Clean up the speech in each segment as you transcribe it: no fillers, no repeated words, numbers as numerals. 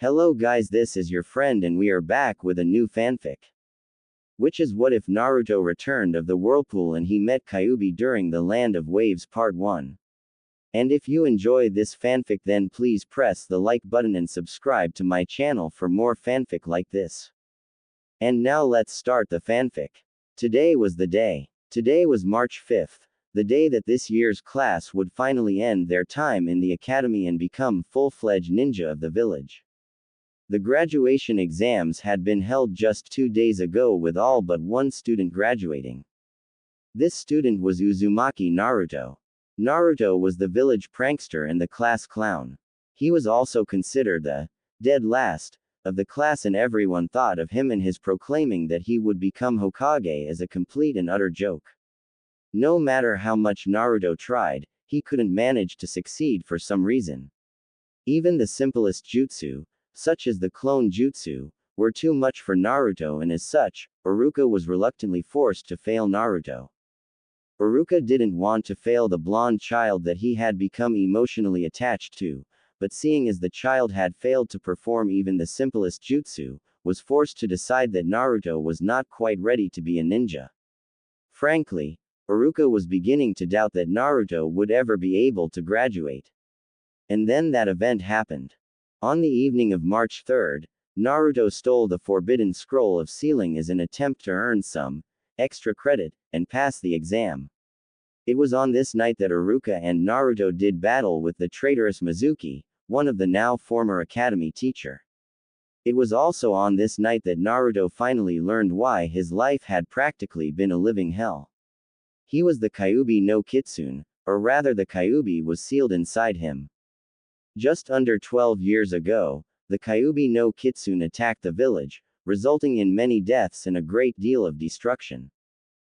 Hello guys, this is your friend and we are back with a new fanfic. Which is what if Naruto returned of the Whirlpool and he met Kyuubi during the Land of Waves Part 1. And if you enjoy this fanfic then please press the like button and subscribe to my channel for more fanfic like this. And now let's start the fanfic. Today was the day. Today was March 5th, the day that this year's class would finally end their time in the academy and become full-fledged ninja of the village. The graduation exams had been held just 2 days ago with all but one student graduating. This student was Uzumaki Naruto. Naruto was the village prankster and the class clown. He was also considered the dead last of the class and everyone thought of him and his proclaiming that he would become Hokage as a complete and utter joke. No matter how much Naruto tried, he couldn't manage to succeed for some reason. Even the simplest jutsu, such as the clone jutsu, were too much for Naruto and as such, Iruka was reluctantly forced to fail Naruto. Iruka didn't want to fail the blonde child that he had become emotionally attached to, but seeing as the child had failed to perform even the simplest jutsu, was forced to decide that Naruto was not quite ready to be a ninja. Frankly, Iruka was beginning to doubt that Naruto would ever be able to graduate. And then that event happened. On the evening of March 3rd, Naruto stole the Forbidden Scroll of Sealing as an attempt to earn some extra credit and pass the exam. It was on this night that Iruka and Naruto did battle with the traitorous Mizuki, one of the now former academy teacher. It was also on this night that Naruto finally learned why his life had practically been a living hell. He was the Kyuubi no Kitsune, or rather the Kyuubi was sealed inside him. Just under 12 years ago, the Kyuubi no Kitsune attacked the village, resulting in many deaths and a great deal of destruction.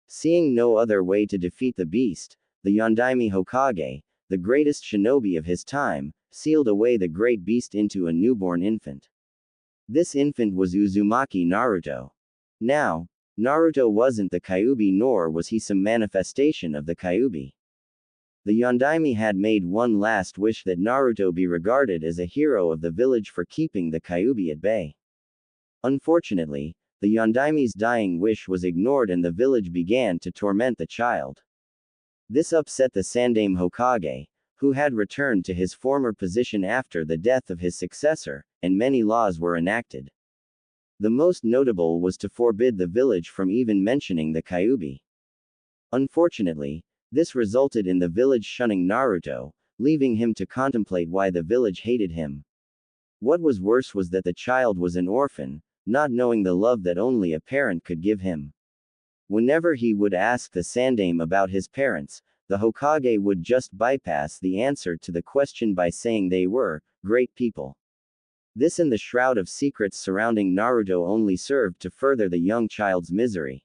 Seeing no other way to defeat the beast, the Yondaime Hokage, the greatest shinobi of his time, sealed away the great beast into a newborn infant. This infant was Uzumaki Naruto. Now, Naruto wasn't the Kyuubi nor was he some manifestation of the Kyuubi. The Yondaime had made one last wish that Naruto be regarded as a hero of the village for keeping the Kyuubi at bay. Unfortunately, the Yondaime's dying wish was ignored and the village began to torment the child. This upset the Sandaime Hokage, who had returned to his former position after the death of his successor, and many laws were enacted. The most notable was to forbid the village from even mentioning the Kyuubi. Unfortunately, this resulted in the village shunning Naruto, leaving him to contemplate why the village hated him. What was worse was that the child was an orphan, not knowing the love that only a parent could give him. Whenever he would ask the Sandaime about his parents, the Hokage would just bypass the answer to the question by saying they were great people. This and the shroud of secrets surrounding Naruto only served to further the young child's misery.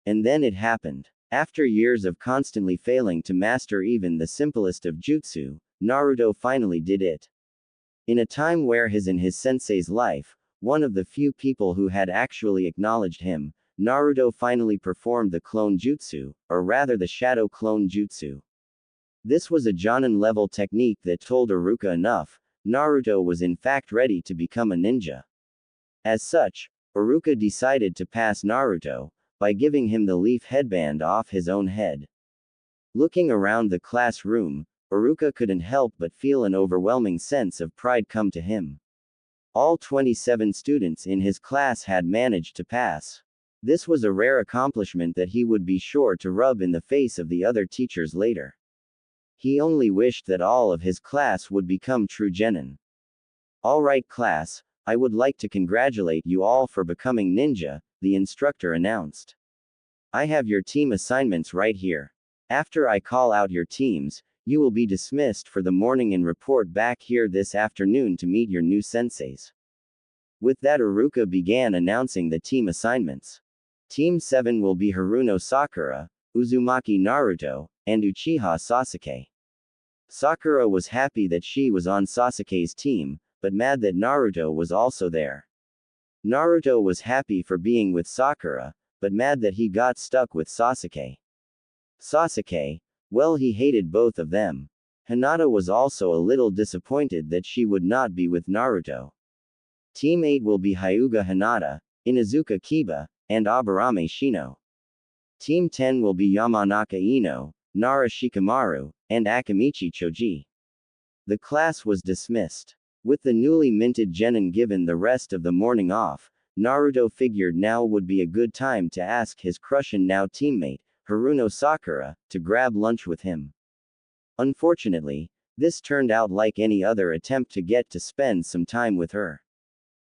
And then it happened. After years of constantly failing to master even the simplest of jutsu, Naruto finally did it. In a time where his and his sensei's life, one of the few people who had actually acknowledged him, Naruto finally performed the clone jutsu, or rather the shadow clone jutsu. This was a Jonin-level technique that told Iruka enough, Naruto was in fact ready to become a ninja. As such, Iruka decided to pass Naruto, by giving him the leaf headband off his own head. Looking around the classroom, Iruka couldn't help but feel an overwhelming sense of pride come to him. All 27 students in his class had managed to pass. This was a rare accomplishment that he would be sure to rub in the face of the other teachers later. He only wished that all of his class would become true genin. Alright class, I would like to congratulate you all for becoming ninja, the instructor announced. I have your team assignments right here. After I call out your teams, you will be dismissed for the morning and report back here this afternoon to meet your new senseis. With that Iruka began announcing the team assignments. Team 7 will be Haruno Sakura, Uzumaki Naruto, and Uchiha Sasuke. Sakura was happy that she was on Sasuke's team, but mad that Naruto was also there. Naruto was happy for being with Sakura, but mad that he got stuck with Sasuke. Sasuke, well, he hated both of them. Hinata was also a little disappointed that she would not be with Naruto. Team 8 will be Hyuga Hinata, Inazuka Kiba, and Aburame Shino. Team 10 will be Yamanaka Ino, Nara Shikamaru, and Akamichi Choji. The class was dismissed. With the newly minted genin given the rest of the morning off, Naruto figured now would be a good time to ask his crush and now teammate, Haruno Sakura, to grab lunch with him. Unfortunately, this turned out like any other attempt to get to spend some time with her.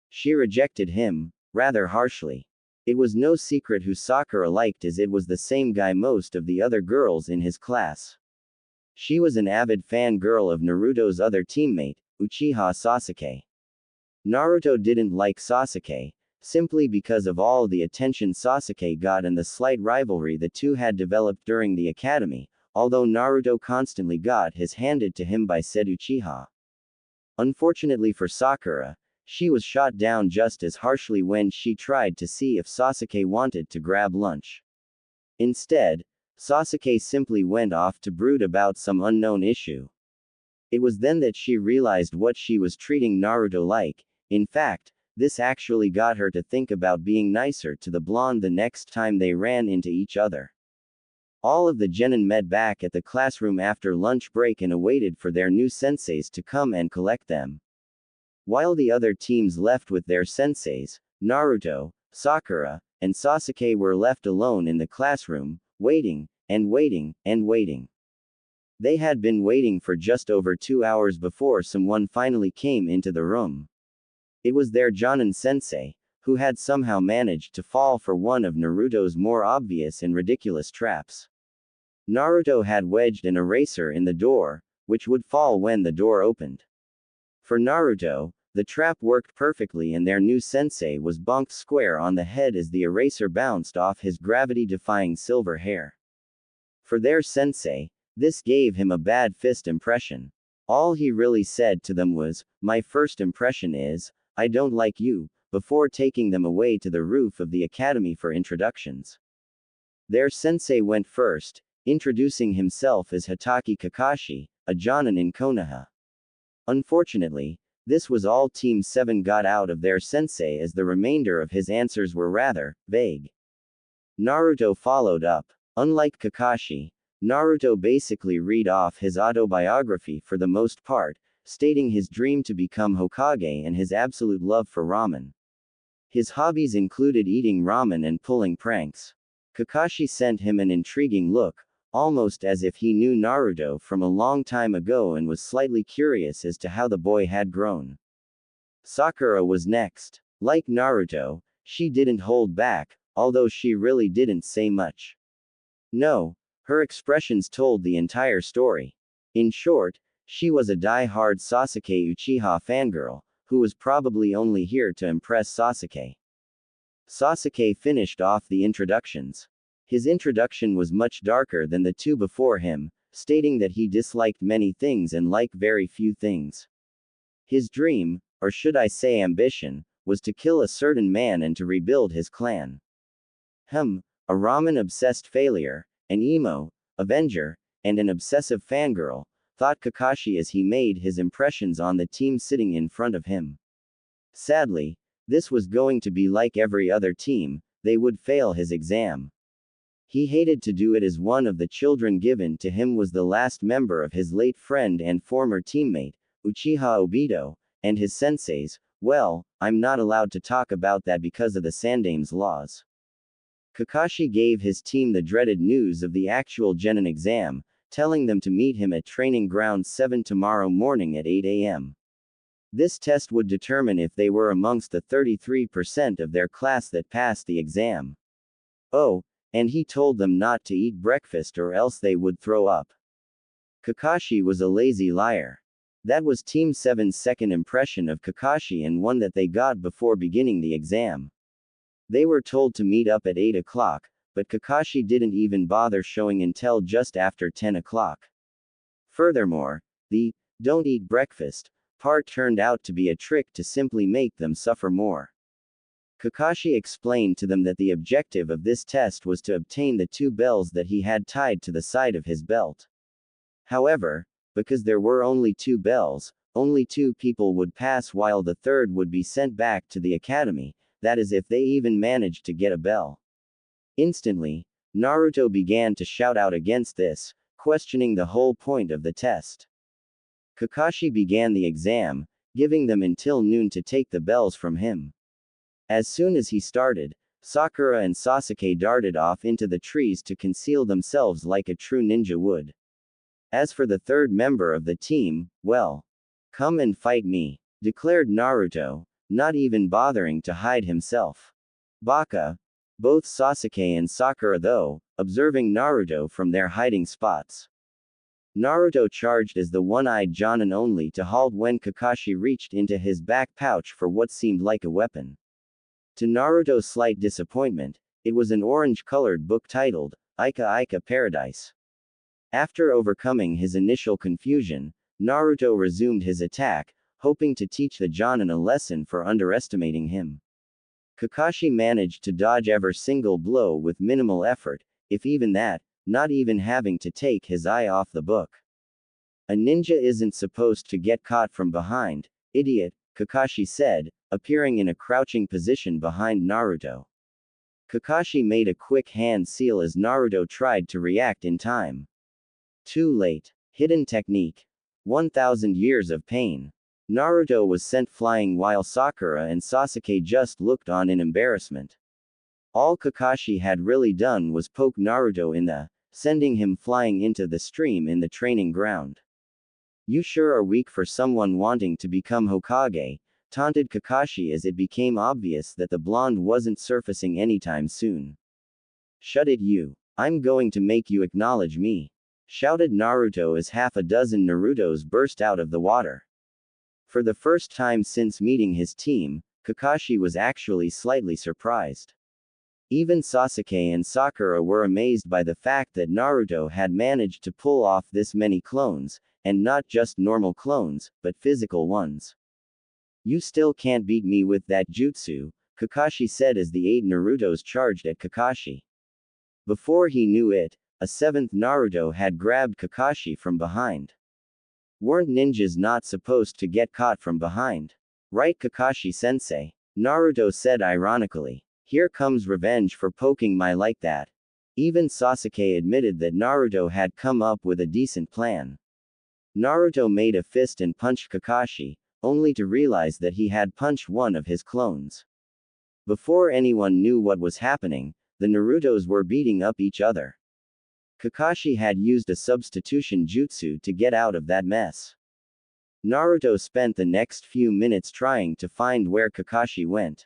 She rejected him, rather harshly. It was no secret who Sakura liked, as it was the same guy most of the other girls in his class. She was an avid fangirl of Naruto's other teammate, Uchiha Sasuke. Naruto didn't like Sasuke, simply because of all the attention Sasuke got and the slight rivalry the two had developed during the academy, although Naruto constantly got his handed to him by said Uchiha. Unfortunately for Sakura, she was shot down just as harshly when she tried to see if Sasuke wanted to grab lunch. Instead, Sasuke simply went off to brood about some unknown issue. It was then that she realized what she was treating Naruto like. In fact, this actually got her to think about being nicer to the blonde the next time they ran into each other. All of the genin met back at the classroom after lunch break and awaited for their new senseis to come and collect them. While the other teams left with their senseis, Naruto, Sakura, and Sasuke were left alone in the classroom, waiting, and waiting, and waiting. They had been waiting for just over 2 hours before someone finally came into the room. It was their Jonin sensei, who had somehow managed to fall for one of Naruto's more obvious and ridiculous traps. Naruto had wedged an eraser in the door, which would fall when the door opened. For Naruto, the trap worked perfectly and their new sensei was bonked square on the head as the eraser bounced off his gravity-defying silver hair. For their sensei, this gave him a bad fist impression. All he really said to them was, "My first impression is, I don't like you," before taking them away to the roof of the academy for introductions. Their sensei went first, introducing himself as Hitaki Kakashi, a Jonin in Konoha. Unfortunately, this was all Team 7 got out of their sensei, as the remainder of his answers were rather vague. Naruto followed up. Unlike Kakashi, Naruto basically read off his autobiography for the most part, stating his dream to become Hokage and his absolute love for ramen. His hobbies included eating ramen and pulling pranks. Kakashi sent him an intriguing look, almost as if he knew Naruto from a long time ago and was slightly curious as to how the boy had grown. Sakura was next. Like Naruto, she didn't hold back, although she really didn't say much. No, her expressions told the entire story. In short, she was a die-hard Sasuke Uchiha fangirl, who was probably only here to impress Sasuke. Sasuke finished off the introductions. His introduction was much darker than the two before him, stating that he disliked many things and liked very few things. His dream, or should I say ambition, was to kill a certain man and to rebuild his clan. A ramen-obsessed failure, an emo, avenger, and an obsessive fangirl, thought Kakashi as he made his impressions on the team sitting in front of him. Sadly, this was going to be like every other team, they would fail his exam. He hated to do it as one of the children given to him was the last member of his late friend and former teammate, Uchiha Obito, and his senseis. Well, I'm not allowed to talk about that because of the Sandame's laws. Kakashi gave his team the dreaded news of the actual Genin exam, telling them to meet him at Training Ground 7 tomorrow morning at 8 a.m. This test would determine if they were amongst the 33% of their class that passed the exam. Oh, and he told them not to eat breakfast or else they would throw up. Kakashi was a lazy liar. That was Team 7's second impression of Kakashi and one that they got before beginning the exam. They were told to meet up at 8 o'clock, but Kakashi didn't even bother showing until just after 10 o'clock. Furthermore, the "don't eat breakfast" part turned out to be a trick to simply make them suffer more. Kakashi explained to them that the objective of this test was to obtain the 2 bells that he had tied to the side of his belt. However, because there were only 2 bells, only 2 people would pass while the third would be sent back to the academy, that is if they even managed to get a bell. Instantly, Naruto began to shout out against this, questioning the whole point of the test. Kakashi began the exam, giving them until noon to take the bells from him. As soon as he started, Sakura and Sasuke darted off into the trees to conceal themselves like a true ninja would. As for the third member of the team, well, come and fight me, declared Naruto, not even bothering to hide himself. Baka. Both Sasuke and Sakura though, observing Naruto from their hiding spots. Naruto charged as the one-eyed Jonin only to halt when Kakashi reached into his back pouch for what seemed like a weapon. To Naruto's slight disappointment, it was an orange-colored book titled, Ika Ika Paradise. After overcoming his initial confusion, Naruto resumed his attack, hoping to teach the Jonin a lesson for underestimating him. Kakashi managed to dodge every single blow with minimal effort, if even that, not even having to take his eye off the book. A ninja isn't supposed to get caught from behind, idiot, Kakashi said, appearing in a crouching position behind Naruto. Kakashi made a quick hand seal as Naruto tried to react in time. Too late. Hidden technique. 1,000 years of pain. Naruto was sent flying while Sakura and Sasuke just looked on in embarrassment. All Kakashi had really done was poke Naruto in the, sending him flying into the stream in the training ground. You sure are weak for someone wanting to become Hokage, taunted Kakashi as it became obvious that the blonde wasn't surfacing anytime soon. Shut it you. I'm going to make you acknowledge me, shouted Naruto as half a dozen Narutos burst out of the water. For the first time since meeting his team, Kakashi was actually slightly surprised. Even Sasuke and Sakura were amazed by the fact that Naruto had managed to pull off this many clones, and not just normal clones, but physical ones. You still can't beat me with that jutsu, Kakashi said as the 8 Narutos charged at Kakashi. Before he knew it, a 7th Naruto had grabbed Kakashi from behind. Weren't ninjas not supposed to get caught from behind? Right, Kakashi-sensei? Naruto said ironically. Here comes revenge for poking my like that. Even Sasuke admitted that Naruto had come up with a decent plan. Naruto made a fist and punched Kakashi, only to realize that he had punched one of his clones. Before anyone knew what was happening, the Narutos were beating up each other. Kakashi had used a substitution jutsu to get out of that mess. Naruto spent the next few minutes trying to find where Kakashi went.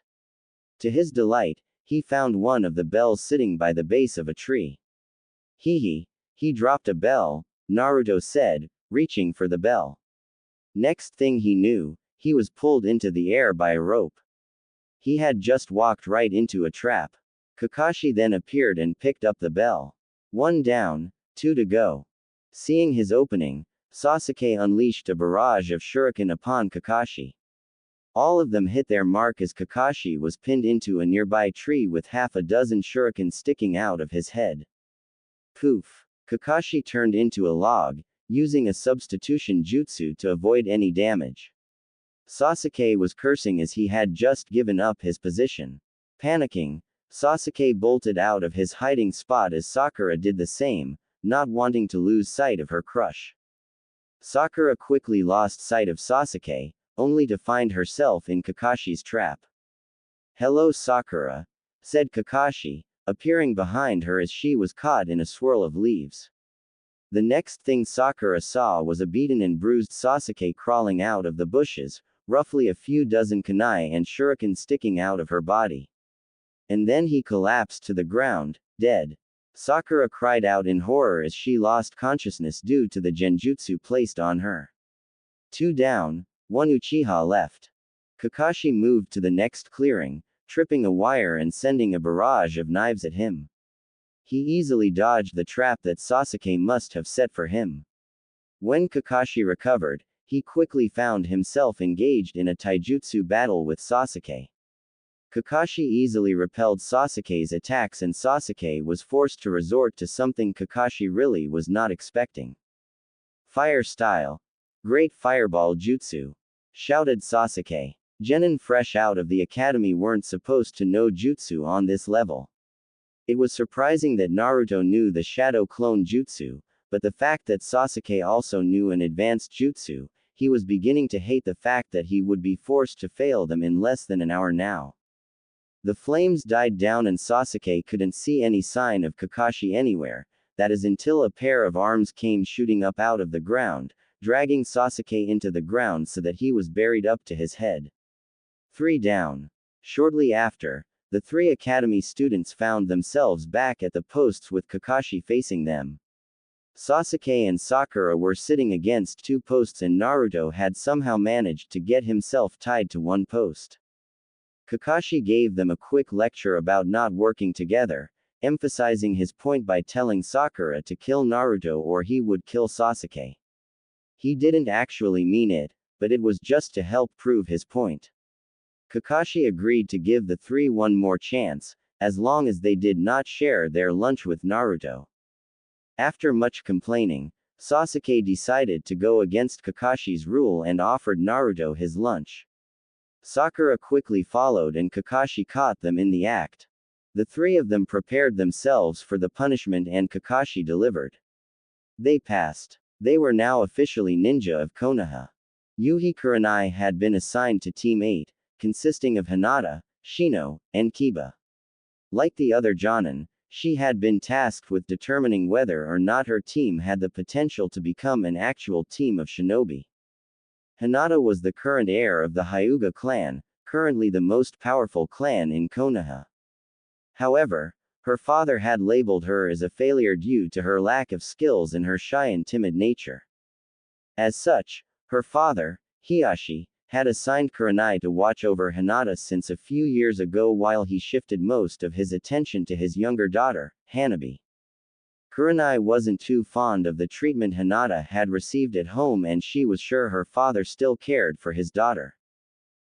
To his delight, he found one of the bells sitting by the base of a tree. He dropped a bell, Naruto said, reaching for the bell. Next thing he knew, he was pulled into the air by a rope. He had just walked right into a trap. Kakashi then appeared and picked up the bell. 1 down, 2 to go. Seeing his opening, Sasuke unleashed a barrage of shuriken upon Kakashi. All of them hit their mark as Kakashi was pinned into a nearby tree with half a dozen shuriken sticking out of his head. Poof! Kakashi turned into a log, using a substitution jutsu to avoid any damage. Sasuke was cursing as he had just given up his position. Panicking, Sasuke bolted out of his hiding spot as Sakura did the same, not wanting to lose sight of her crush. Sakura quickly lost sight of Sasuke, only to find herself in Kakashi's trap. Hello Sakura, said Kakashi, appearing behind her as she was caught in a swirl of leaves. The next thing Sakura saw was a beaten and bruised Sasuke crawling out of the bushes, roughly a few dozen kunai and shuriken sticking out of her body. And then he collapsed to the ground, dead. Sakura cried out in horror as she lost consciousness due to the genjutsu placed on her. 2 down, 1 Uchiha left. Kakashi moved to the next clearing, tripping a wire and sending a barrage of knives at him. He easily dodged the trap that Sasuke must have set for him. When Kakashi recovered, he quickly found himself engaged in a taijutsu battle with Sasuke. Kakashi easily repelled Sasuke's attacks and Sasuke was forced to resort to something Kakashi really was not expecting. Fire style. Great fireball jutsu! Shouted Sasuke. Genin fresh out of the academy weren't supposed to know jutsu on this level. It was surprising that Naruto knew the shadow clone jutsu, but the fact that Sasuke also knew an advanced jutsu, he was beginning to hate the fact that he would be forced to fail them in less than an hour now. The flames died down and Sasuke couldn't see any sign of Kakashi anywhere, that is until a pair of arms came shooting up out of the ground, dragging Sasuke into the ground so that he was buried up to his head. 3 down. Shortly after, the 3 academy students found themselves back at the posts with Kakashi facing them. Sasuke and Sakura were sitting against 2 posts and Naruto had somehow managed to get himself tied to 1 post. Kakashi gave them a quick lecture about not working together, emphasizing his point by telling Sakura to kill Naruto or he would kill Sasuke. He didn't actually mean it, but it was just to help prove his point. Kakashi agreed to give the 3 one more chance, as long as they did not share their lunch with Naruto. After much complaining, Sasuke decided to go against Kakashi's rule and offered Naruto his lunch. Sakura quickly followed and Kakashi caught them in the act. The 3 of them prepared themselves for the punishment and Kakashi delivered. They passed. They were now officially ninja of Konoha. Yuhi Kurenai had been assigned to Team 8, consisting of Hinata, Shino, and Kiba. Like the other Jonin, she had been tasked with determining whether or not her team had the potential to become an actual team of shinobi. Hinata was the current heir of the Hyuga clan, currently the most powerful clan in Konoha. However, her father had labeled her as a failure due to her lack of skills and her shy and timid nature. As such, her father, Hiyashi, had assigned Kurenai to watch over Hinata since a few years ago while he shifted most of his attention to his younger daughter, Hanabi. Kurenai wasn't too fond of the treatment Hinata had received at home and she was sure her father still cared for his daughter.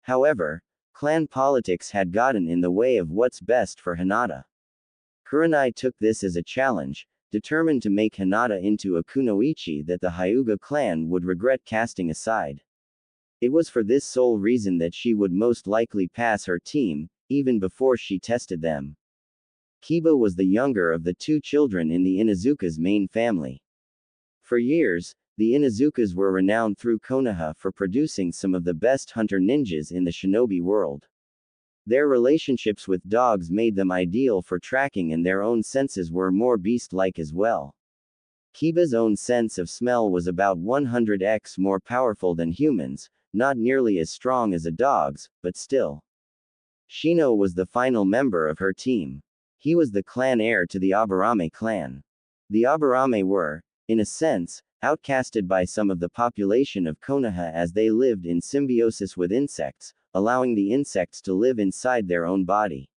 However, clan politics had gotten in the way of what's best for Hinata. Kurenai took this as a challenge, determined to make Hinata into a kunoichi that the Hyuga clan would regret casting aside. It was for this sole reason that she would most likely pass her team, even before she tested them. Kiba was the younger of the 2 children in the Inuzuka's main family. For years, the Inuzukas were renowned through Konoha for producing some of the best hunter ninjas in the shinobi world. Their relationships with dogs made them ideal for tracking and their own senses were more beast-like as well. Kiba's own sense of smell was about 100x more powerful than humans, not nearly as strong as a dog's, but still. Shino was the final member of her team. He was the clan heir to the Aburame clan. The Aburame were, in a sense, outcasted by some of the population of Konoha as they lived in symbiosis with insects, allowing the insects to live inside their own body.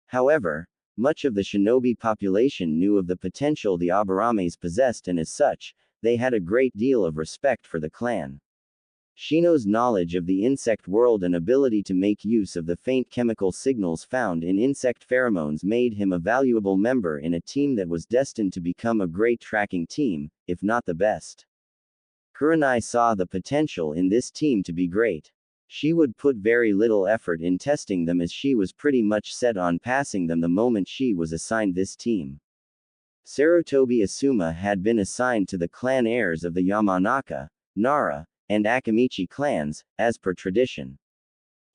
However, much of the shinobi population knew of the potential the Aburames possessed and as such, they had a great deal of respect for the clan. Shino's knowledge of the insect world and ability to make use of the faint chemical signals found in insect pheromones made him a valuable member in a team that was destined to become a great tracking team, if not the best. Kurenai saw the potential in this team to be great. She would put very little effort in testing them as she was pretty much set on passing them the moment she was assigned this team. Sarutobi Asuma had been assigned to the clan heirs of the Yamanaka, Nara, and Akamichi clans, as per tradition.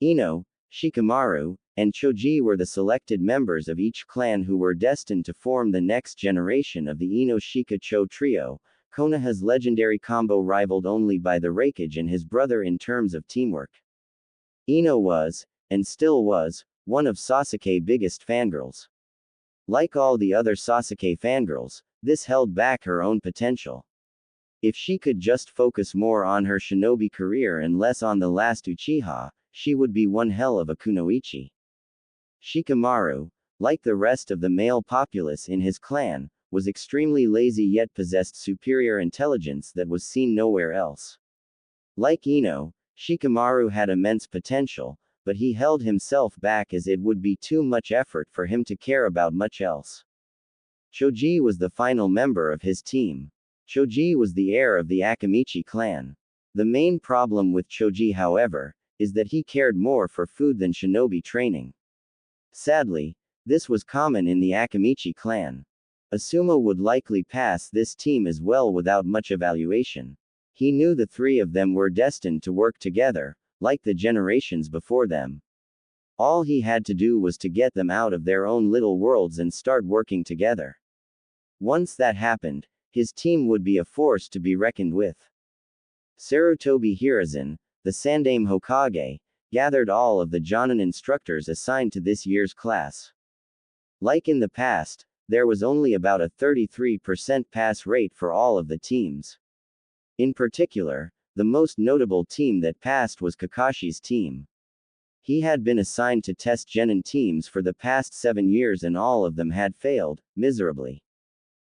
Ino, Shikamaru, and Choji were the selected members of each clan who were destined to form the next generation of the Ino-Shika-Cho trio, Konoha's legendary combo rivaled only by the Raikage and his brother in terms of teamwork. Ino was, and still was, one of Sasuke's biggest fangirls. Like all the other Sasuke fangirls, this held back her own potential. If she could just focus more on her shinobi career and less on the last Uchiha, she would be one hell of a kunoichi. Shikamaru, like the rest of the male populace in his clan, was extremely lazy yet possessed superior intelligence that was seen nowhere else. Like Ino, Shikamaru had immense potential, but he held himself back as it would be too much effort for him to care about much else. Choji was the final member of his team. Choji was the heir of the Akamichi clan. The main problem with Choji, however, is that he cared more for food than shinobi training. Sadly, this was common in the Akamichi clan. Asuma would likely pass this team as well without much evaluation. He knew the three of them were destined to work together, like the generations before them. All he had to do was to get them out of their own little worlds and start working together. Once that happened, his team would be a force to be reckoned with. Sarutobi Hiruzen, the Sandaime Hokage, gathered all of the Jonin instructors assigned to this year's class. Like in the past, there was only about a 33% pass rate for all of the teams. In particular, the most notable team that passed was Kakashi's team. He had been assigned to test genin teams for the past 7 years and all of them had failed, miserably.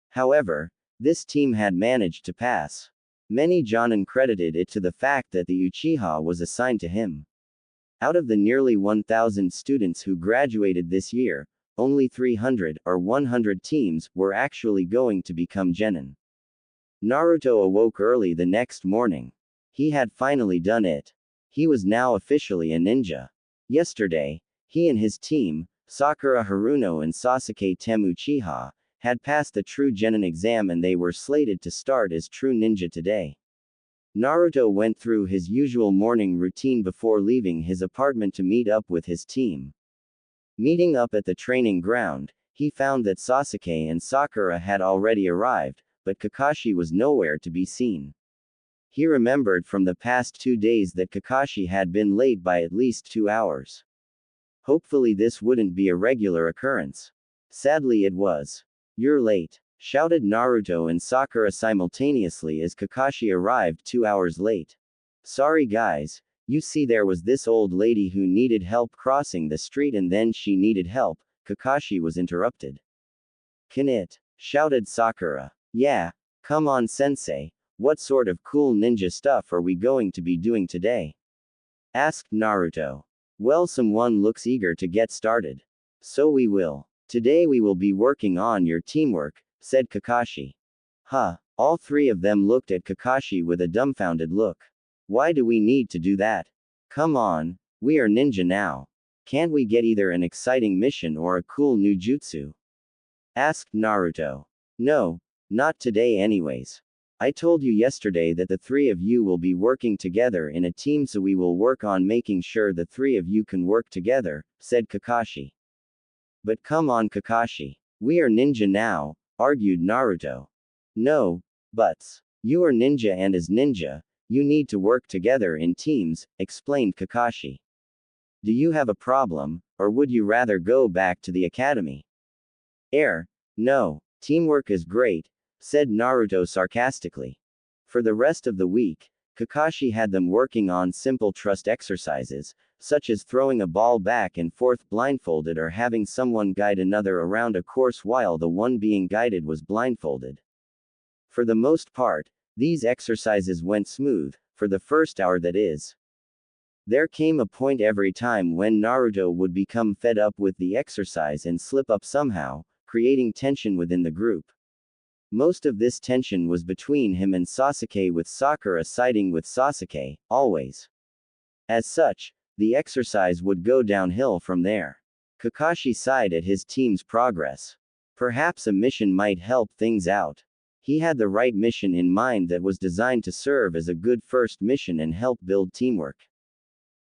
However, this team had managed to pass. Many Jonin credited it to the fact that the Uchiha was assigned to him. Out of the nearly 1,000 students who graduated this year, only 300 or 100 teams were actually going to become genin. Naruto awoke early the next morning. He had finally done it. He was now officially a ninja. Yesterday, he and his team, Sakura Haruno and Sasuke Uchiha, had passed the true genin exam and they were slated to start as true ninja today. Naruto went through his usual morning routine before leaving his apartment to meet up with his team. Meeting up at the training ground, he found that Sasuke and Sakura had already arrived, but Kakashi was nowhere to be seen. He remembered from the past 2 days that Kakashi had been late by at least 2 hours. Hopefully this wouldn't be a regular occurrence. Sadly it was. "You're late," shouted Naruto and Sakura simultaneously as Kakashi arrived 2 hours late. "Sorry guys, you see there was this old lady who needed help crossing the street and then she needed help," Kakashi was interrupted. "Can it?" shouted Sakura. "Yeah, come on sensei, what sort of cool ninja stuff are we going to be doing today?" asked Naruto. "Well, someone looks eager to get started. So we will. Today we will be working on your teamwork," said Kakashi. "Huh." All three of them looked at Kakashi with a dumbfounded look. "Why do we need to do that? Come on, we are ninja now. Can't we get either an exciting mission or a cool new jutsu?" asked Naruto. "No, not today anyways. I told you yesterday that the three of you will be working together in a team, so we will work on making sure the three of you can work together," said Kakashi. "But come on Kakashi. We are ninja now," argued Naruto. "No, buts. You are ninja and as ninja, you need to work together in teams," explained Kakashi. "Do you have a problem, or would you rather go back to the academy?" No. Teamwork is great," said Naruto sarcastically. For the rest of the week, Kakashi had them working on simple trust exercises, such as throwing a ball back and forth blindfolded or having someone guide another around a course while the one being guided was blindfolded. For the most part, these exercises went smooth, for the first hour that is. There came a point every time when Naruto would become fed up with the exercise and slip up somehow, creating tension within the group. Most of this tension was between him and Sasuke, with Sakura siding with Sasuke, always. As such, the exercise would go downhill from there. Kakashi sighed at his team's progress. Perhaps a mission might help things out. He had the right mission in mind that was designed to serve as a good first mission and help build teamwork.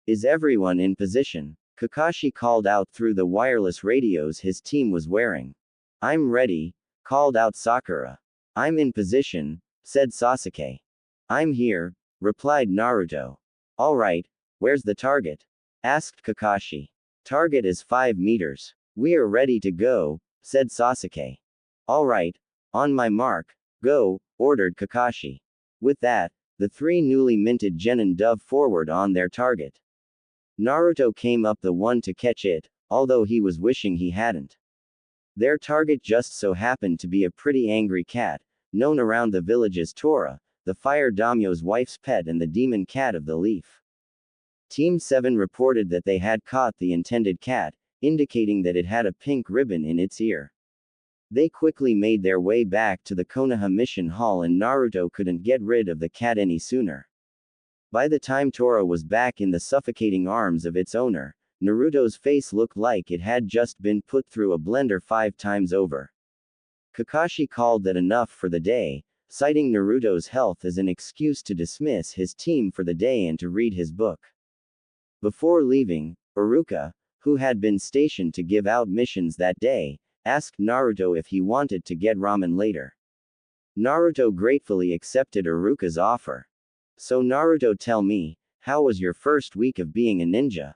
"Is everyone in position?" Kakashi called out through the wireless radios his team was wearing. "I'm ready," called out Sakura. "I'm in position," said Sasuke. "I'm here," replied Naruto. "All right, where's the target?" asked Kakashi. "Target is 5 meters. We are ready to go," said Sasuke. "All right, on my mark, go," ordered Kakashi. With that, the three newly minted genin dove forward on their target. Naruto came up the one to catch it, although he was wishing he hadn't. Their target just so happened to be a pretty angry cat, known around the village as Tora, the fire daimyo's wife's pet and the demon cat of the leaf. Team 7 reported that they had caught the intended cat, indicating that it had a pink ribbon in its ear. They quickly made their way back to the Konoha mission hall and Naruto couldn't get rid of the cat any sooner. By the time Tora was back in the suffocating arms of its owner, Naruto's face looked like it had just been put through a blender 5 times over. Kakashi called that enough for the day, citing Naruto's health as an excuse to dismiss his team for the day and to read his book. Before leaving, Iruka, who had been stationed to give out missions that day, asked Naruto if he wanted to get ramen later. Naruto gratefully accepted Iruka's offer. So Naruto, tell me, how was your first week of being a ninja?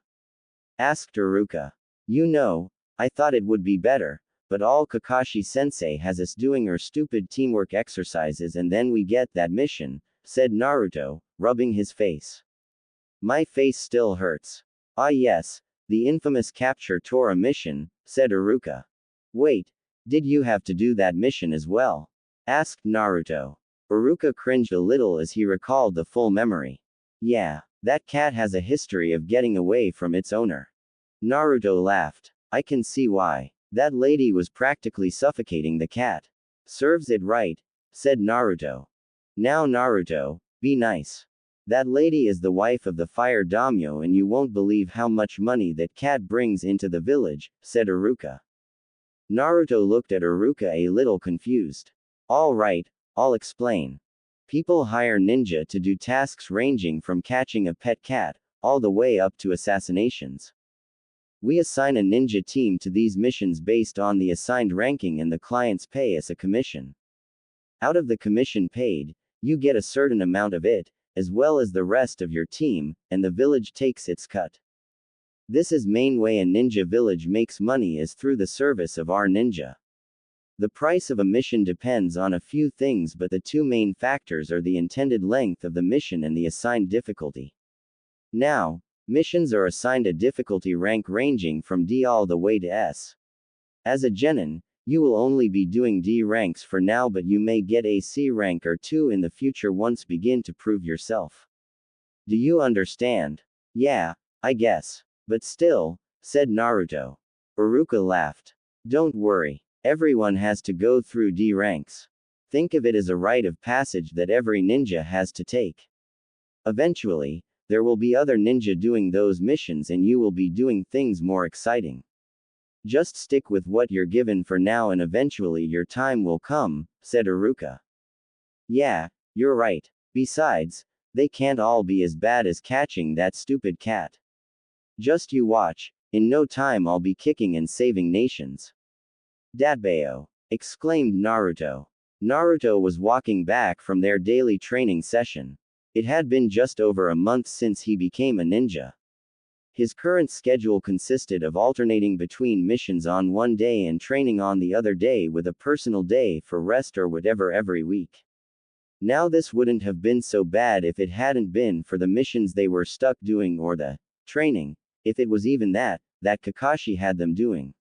Asked Iruka. You know, I thought it would be better, but all Kakashi-sensei has us doing are stupid teamwork exercises and then we get that mission, said Naruto, rubbing his face. My face still hurts. Ah yes, the infamous capture Tora mission, said Iruka. Wait, did you have to do that mission as well? Asked Naruto. Iruka cringed a little as he recalled the full memory. Yeah, that cat has a history of getting away from its owner. Naruto laughed. I can see why. That lady was practically suffocating the cat. Serves it right, said Naruto. Now Naruto, be nice. That lady is the wife of the fire daimyo and you won't believe how much money that cat brings into the village, said Iruka. Naruto looked at Iruka a little confused. All right, I'll explain. People hire ninja to do tasks ranging from catching a pet cat, all the way up to assassinations. We assign a ninja team to these missions based on the assigned ranking and the clients pay us a commission. Out of the commission paid, you get a certain amount of it, as well as the rest of your team, and the village takes its cut. This is main way a ninja village makes money is through the service of our ninja. The price of a mission depends on a few things, but the two main factors are the intended length of the mission and the assigned difficulty. Now, missions are assigned a difficulty rank ranging from D all the way to S. As a genin, you will only be doing D ranks for now, but you may get a C rank or 2 in the future once begin to prove yourself. Do you understand? Yeah, I guess. But still, said Naruto. Iruka laughed. Don't worry. Everyone has to go through D ranks. Think of it as a rite of passage that every ninja has to take. Eventually, there will be other ninja doing those missions and you will be doing things more exciting. Just stick with what you're given for now and eventually your time will come, said Iruka. Yeah, you're right. Besides, they can't all be as bad as catching that stupid cat. Just you watch, in no time I'll be kicking and saving nations. Datbayo! Exclaimed Naruto. Naruto was walking back from their daily training session. It had been just over a month since he became a ninja. His current schedule consisted of alternating between missions on one day and training on the other day with a personal day for rest or whatever every week. Now this wouldn't have been so bad if it hadn't been for the missions they were stuck doing or the training, if it was even that Kakashi had them doing.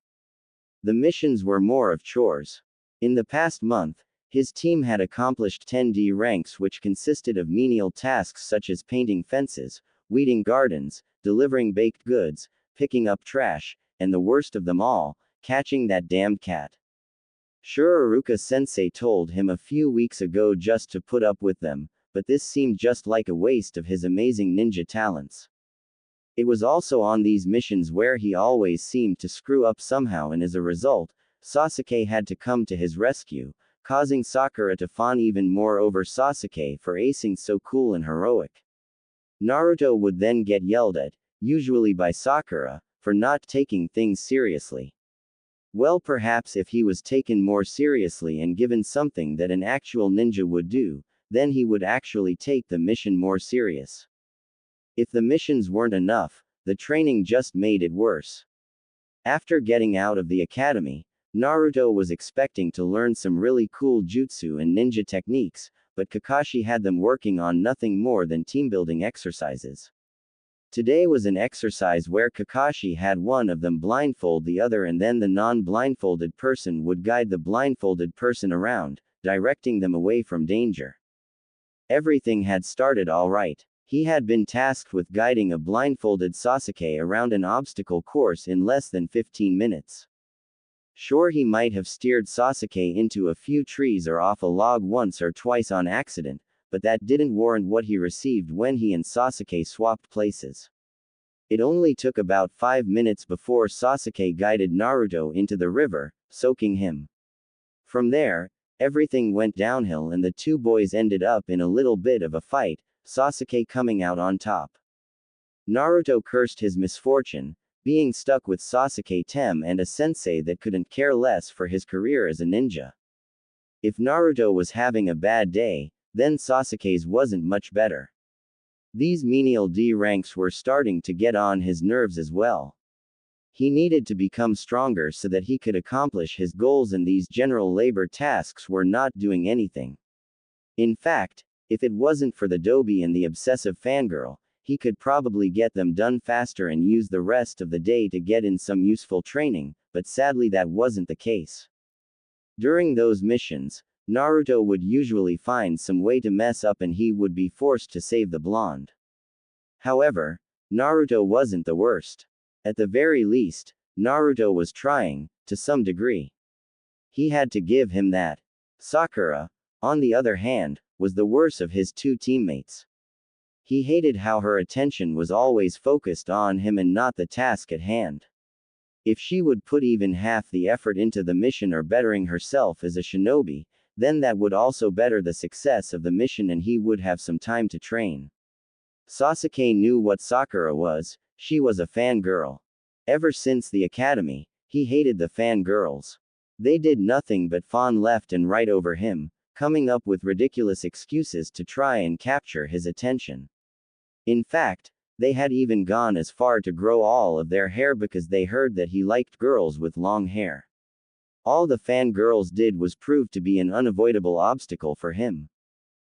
The missions were more of chores. In the past month, his team had accomplished 10 D ranks which consisted of menial tasks such as painting fences, weeding gardens, delivering baked goods, picking up trash, and the worst of them all, catching that damned cat. Sure, Iruka-sensei told him a few weeks ago just to put up with them, but this seemed just like a waste of his amazing ninja talents. It was also on these missions where he always seemed to screw up somehow, and as a result, Sasuke had to come to his rescue, causing Sakura to fawn even more over Sasuke for acing so cool and heroic. Naruto would then get yelled at, usually by Sakura, for not taking things seriously. Well, perhaps if he was taken more seriously and given something that an actual ninja would do, then he would actually take the mission more serious. If the missions weren't enough, the training just made it worse. After getting out of the academy, Naruto was expecting to learn some really cool jutsu and ninja techniques, but Kakashi had them working on nothing more than team-building exercises. Today was an exercise where Kakashi had one of them blindfold the other and then the non-blindfolded person would guide the blindfolded person around, directing them away from danger. Everything had started all right. He had been tasked with guiding a blindfolded Sasuke around an obstacle course in less than 15 minutes. Sure, he might have steered Sasuke into a few trees or off a log once or twice on accident, but that didn't warrant what he received when he and Sasuke swapped places. It only took about 5 minutes before Sasuke guided Naruto into the river, soaking him. From there, everything went downhill and the two boys ended up in a little bit of a fight, Sasuke coming out on top. Naruto cursed his misfortune, being stuck with Sasuke Tem and a sensei that couldn't care less for his career as a ninja. If Naruto was having a bad day, then Sasuke's wasn't much better. These menial D ranks were starting to get on his nerves as well. He needed to become stronger so that he could accomplish his goals, and these general labor tasks were not doing anything. In fact, if it wasn't for the Dobie and the obsessive fangirl, he could probably get them done faster and use the rest of the day to get in some useful training, but sadly that wasn't the case. During those missions, Naruto would usually find some way to mess up and he would be forced to save the blonde. However, Naruto wasn't the worst. At the very least, Naruto was trying, to some degree. He had to give him that. Sakura, on the other hand, was the worst of his two teammates. He hated how her attention was always focused on him and not the task at hand. If she would put even half the effort into the mission or bettering herself as a shinobi, then that would also better the success of the mission and he would have some time to train. Sasuke knew what Sakura was. She was a fangirl. Ever since the academy, he hated the fangirls. They did nothing but fawn left and right over him, coming up with ridiculous excuses to try and capture his attention. In fact, they had even gone as far to grow all of their hair because they heard that he liked girls with long hair. All the fangirls did was prove to be an unavoidable obstacle for him.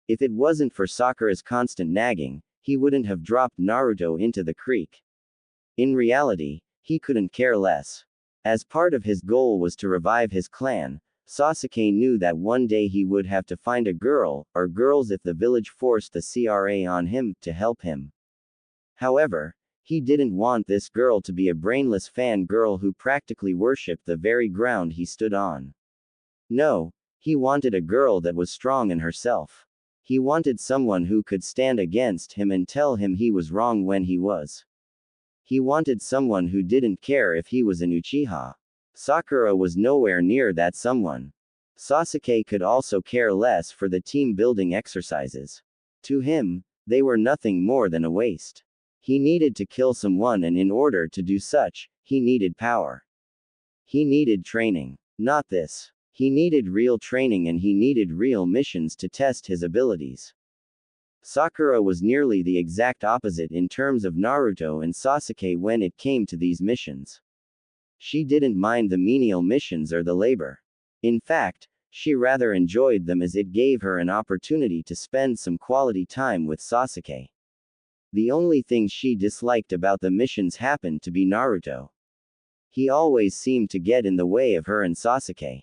If it wasn't for Sakura's constant nagging, he wouldn't have dropped Naruto into the creek. In reality, he couldn't care less. As part of his goal was to revive his clan, Sasuke knew that one day he would have to find a girl, or girls if the village forced the CRA on him, to help him. However, he didn't want this girl to be a brainless fan girl who practically worshipped the very ground he stood on. No, he wanted a girl that was strong in herself. He wanted someone who could stand against him and tell him he was wrong when he was. He wanted someone who didn't care if he was an Uchiha. Sakura was nowhere near that someone. Sasuke could also care less for the team-building exercises. To him, they were nothing more than a waste. He needed to kill someone, and in order to do such, he needed power. He needed training. Not this. He needed real training and he needed real missions to test his abilities. Sakura was nearly the exact opposite in terms of Naruto and Sasuke when it came to these missions. She didn't mind the menial missions or the labor. In fact, she rather enjoyed them as it gave her an opportunity to spend some quality time with Sasuke. The only thing she disliked about the missions happened to be Naruto. He always seemed to get in the way of her and Sasuke.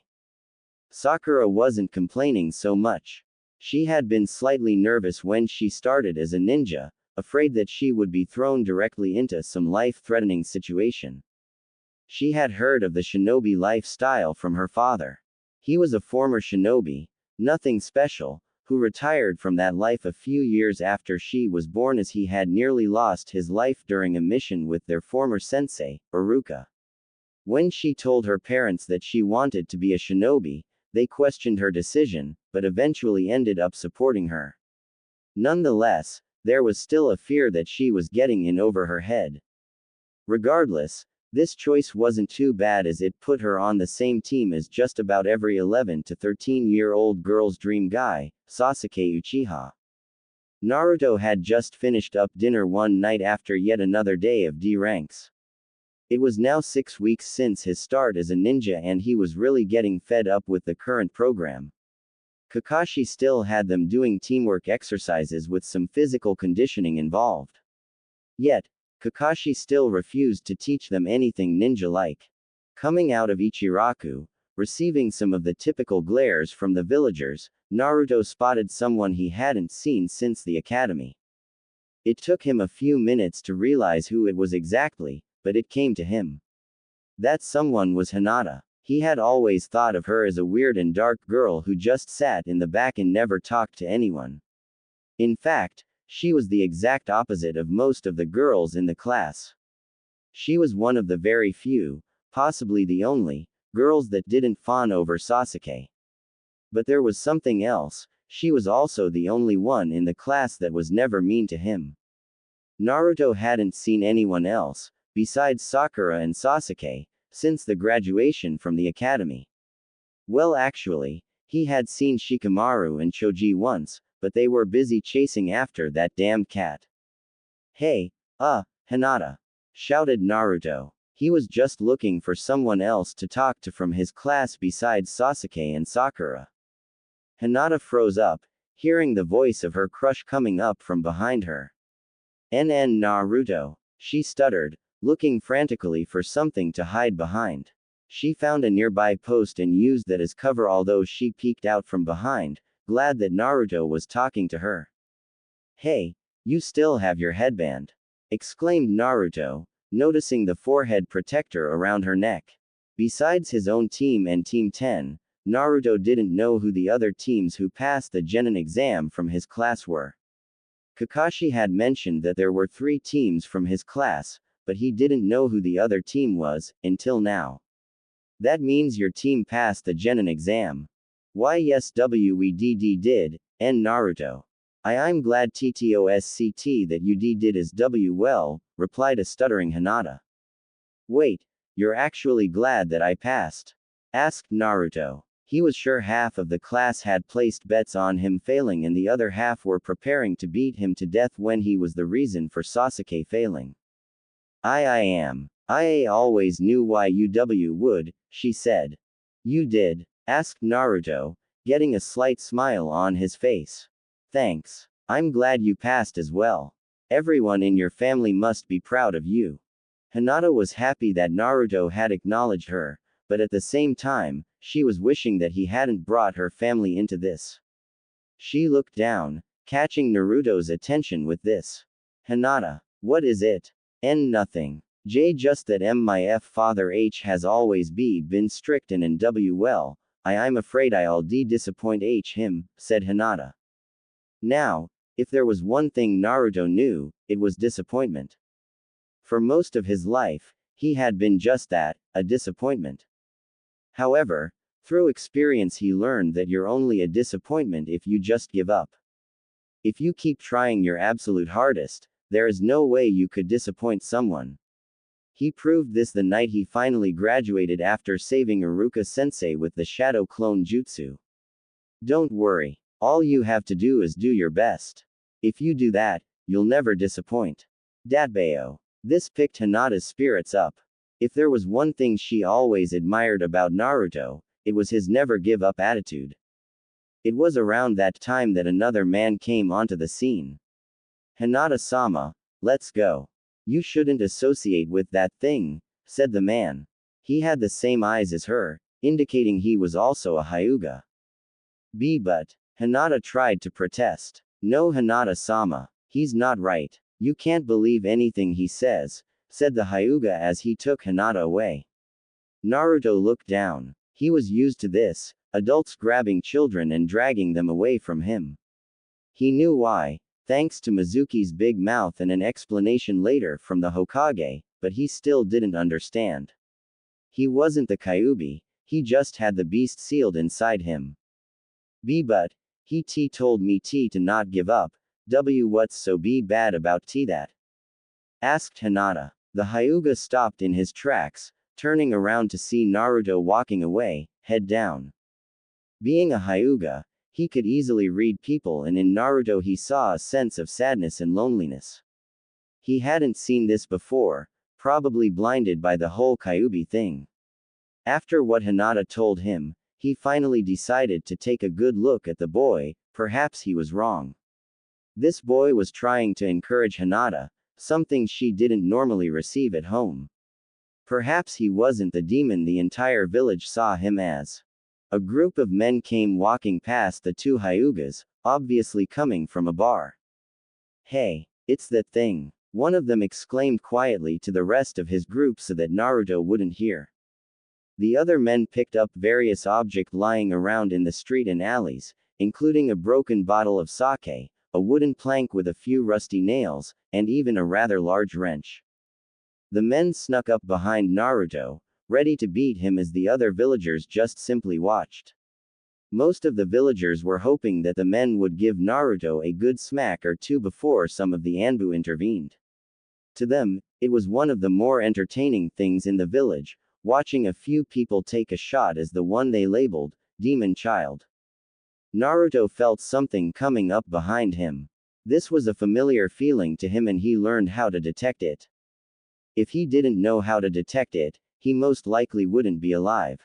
Sakura wasn't complaining so much. She had been slightly nervous when she started as a ninja, afraid that she would be thrown directly into some life-threatening situation. She had heard of the shinobi lifestyle from her father. He was a former shinobi, nothing special, who retired from that life a few years after she was born as he had nearly lost his life during a mission with their former sensei, Iruka. When she told her parents that she wanted to be a shinobi, they questioned her decision, but eventually ended up supporting her. Nonetheless, there was still a fear that she was getting in over her head. Regardless, this choice wasn't too bad as it put her on the same team as just about every 11 to 13-year-old girl's dream guy, Sasuke Uchiha. Naruto had just finished up dinner one night after yet another day of D ranks. It was now 6 weeks since his start as a ninja and he was really getting fed up with the current program. Kakashi still had them doing teamwork exercises with some physical conditioning involved. Yet, Kakashi still refused to teach them anything ninja-like. Coming out of Ichiraku, receiving some of the typical glares from the villagers, Naruto spotted someone he hadn't seen since the academy. It took him a few minutes to realize who it was exactly, but it came to him. That someone was Hinata. He had always thought of her as a weird and dark girl who just sat in the back and never talked to anyone. In fact, she was the exact opposite of most of the girls in the class. She was one of the very few, possibly the only, girls that didn't fawn over Sasuke. But there was something else, she was also the only one in the class that was never mean to him. Naruto hadn't seen anyone else, besides Sakura and Sasuke, since the graduation from the academy. Well, actually, he had seen Shikamaru and Choji once, but they were busy chasing after that damned cat. Hey, Hinata! Shouted Naruto. He was just looking for someone else to talk to from his class besides Sasuke and Sakura. Hinata froze up, hearing the voice of her crush coming up from behind her. Naruto, she stuttered, looking frantically for something to hide behind. She found a nearby post and used that as cover, although she peeked out from behind, glad that Naruto was talking to her. Hey, you still have your headband! Exclaimed Naruto, noticing the forehead protector around her neck. Besides his own team and Team 10, Naruto didn't know who the other teams who passed the Genin exam from his class were. Kakashi had mentioned that there were 3 teams from his class, but he didn't know who the other team was, until now. That means your team passed the Genin exam. Why yes we did, Naruto. I'm glad TTOSCT that you did as well, replied a stuttering Hinata. Wait, you're actually glad that I passed? Asked Naruto. He was sure half of the class had placed bets on him failing and the other half were preparing to beat him to death when he was the reason for Sasuke failing. I am. I always knew why UW would, she said. You did? Asked Naruto, getting a slight smile on his face. Thanks. I'm glad you passed as well. Everyone in your family must be proud of you. Hinata was happy that Naruto had acknowledged her, but at the same time, she was wishing that he hadn't brought her family into this. She looked down, catching Naruto's attention with this. Hinata, what is it? Nothing. Just that my father H has always been strict and well, I'm afraid I'll disappoint him, said Hinata. Now, if there was one thing Naruto knew, it was disappointment. For most of his life, he had been just that, a disappointment. However, through experience he learned that you're only a disappointment if you just give up. If you keep trying your absolute hardest, there is no way you could disappoint someone. He proved this the night he finally graduated after saving Iruka-sensei with the Shadow Clone Jutsu. Don't worry. All you have to do is do your best. If you do that, you'll never disappoint. Datbeo. This picked Hinata's spirits up. If there was one thing she always admired about Naruto, it was his never give up attitude. It was around that time that another man came onto the scene. Hinata-sama, let's go. You shouldn't associate with that thing, said the man. He had the same eyes as her, indicating he was also a Hyuga. But Hinata tried to protest. No, Hinata-sama, he's not right. You can't believe anything he says, said the Hyuga as he took Hinata away. Naruto looked down. He was used to this, adults grabbing children and dragging them away from him. He knew why, thanks to Mizuki's big mouth and an explanation later from the Hokage, but he still didn't understand. He wasn't the Kyuubi, he just had the beast sealed inside him. But he told me to not give up. What's so bad about that? Asked Hinata. The Hyuga stopped in his tracks, turning around to see Naruto walking away, head down. Being a Hyuga, he could easily read people, and in Naruto he saw a sense of sadness and loneliness. He hadn't seen this before, probably blinded by the whole Kyuubi thing. After what Hinata told him, he finally decided to take a good look at the boy. Perhaps he was wrong. This boy was trying to encourage Hinata, something she didn't normally receive at home. Perhaps he wasn't the demon the entire village saw him as. A group of men came walking past the 2 Hyugas, obviously coming from a bar. Hey, it's that thing, one of them exclaimed quietly to the rest of his group so that Naruto wouldn't hear. The other men picked up various objects lying around in the street and alleys, including a broken bottle of sake, a wooden plank with a few rusty nails, and even a rather large wrench. The men snuck up behind Naruto, ready to beat him as the other villagers just simply watched. Most of the villagers were hoping that the men would give Naruto a good smack or two before some of the Anbu intervened. To them, it was one of the more entertaining things in the village, watching a few people take a shot as the one they labeled, Demon Child. Naruto felt something coming up behind him. This was a familiar feeling to him and he learned how to detect it. If he didn't know how to detect it, he most likely wouldn't be alive.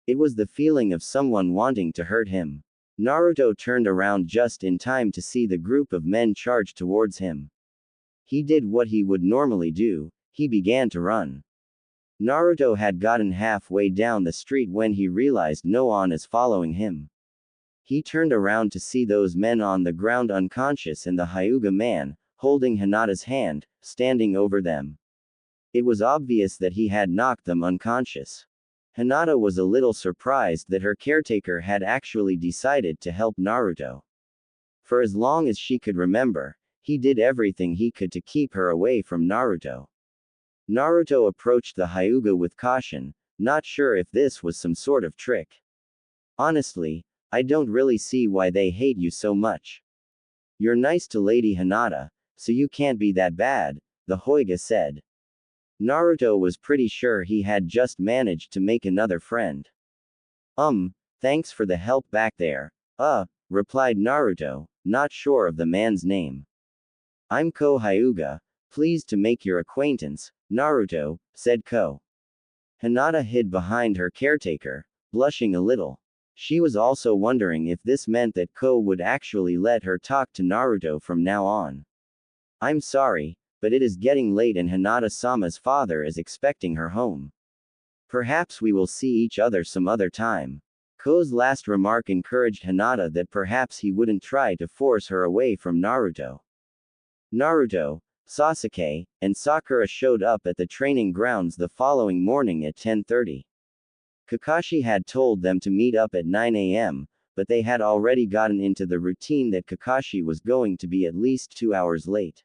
It was the feeling of someone wanting to hurt him. Naruto turned around just in time to see the group of men charge towards him. He did what he would normally do, he began to run. Naruto had gotten halfway down the street when he realized no one is following him. He turned around to see those men on the ground unconscious and the Hyuga man, holding Hinata's hand, standing over them. It was obvious that he had knocked them unconscious. Hinata was a little surprised that her caretaker had actually decided to help Naruto. For as long as she could remember, he did everything he could to keep her away from Naruto. Naruto approached the Hyuga with caution, not sure if this was some sort of trick. Honestly, I don't really see why they hate you so much. You're nice to Lady Hinata, so you can't be that bad, the Hyuga said. Naruto was pretty sure he had just managed to make another friend. Thanks for the help back there, replied Naruto, not sure of the man's name. I'm Ko Hyuga, pleased to make your acquaintance, Naruto, said Ko. Hinata hid behind her caretaker, blushing a little. She was also wondering if this meant that Ko would actually let her talk to Naruto from now on. I'm sorry, but it is getting late and Hinata-sama's father is expecting her home. Perhaps we will see each other some other time. Ko's last remark encouraged Hinata that perhaps he wouldn't try to force her away from Naruto. Naruto, Sasuke, and Sakura showed up at the training grounds the following morning at 10:30. Kakashi had told them to meet up at 9 a.m., but they had already gotten into the routine that Kakashi was going to be at least 2 hours late.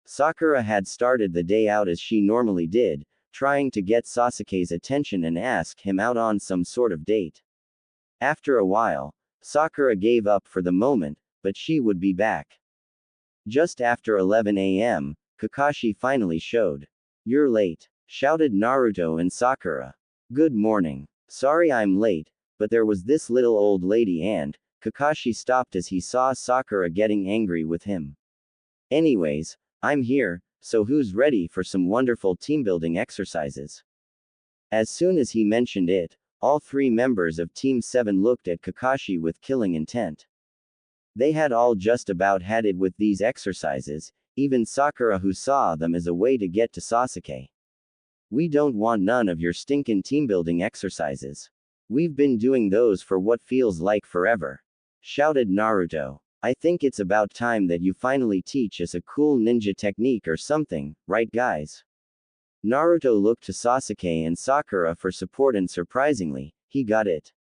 Sakura had started the day out as she normally did, trying to get Sasuke's attention and ask him out on some sort of date. After a while, Sakura gave up for the moment, but she would be back. Just after 11 a.m., Kakashi finally showed. You're late, shouted Naruto and Sakura. Good morning. Sorry I'm late, but there was this little old lady and, Kakashi stopped as he saw Sakura getting angry with him. Anyways, I'm here, so who's ready for some wonderful team-building exercises? As soon as he mentioned it, all three members of Team 7 looked at Kakashi with killing intent. They had all just about had it with these exercises, even Sakura who saw them as a way to get to Sasuke. We don't want none of your stinkin' team-building exercises. We've been doing those for what feels like forever, shouted Naruto. I think it's about time that you finally teach us a cool ninja technique or something, right guys? Naruto looked to Sasuke and Sakura for support and surprisingly, he got it.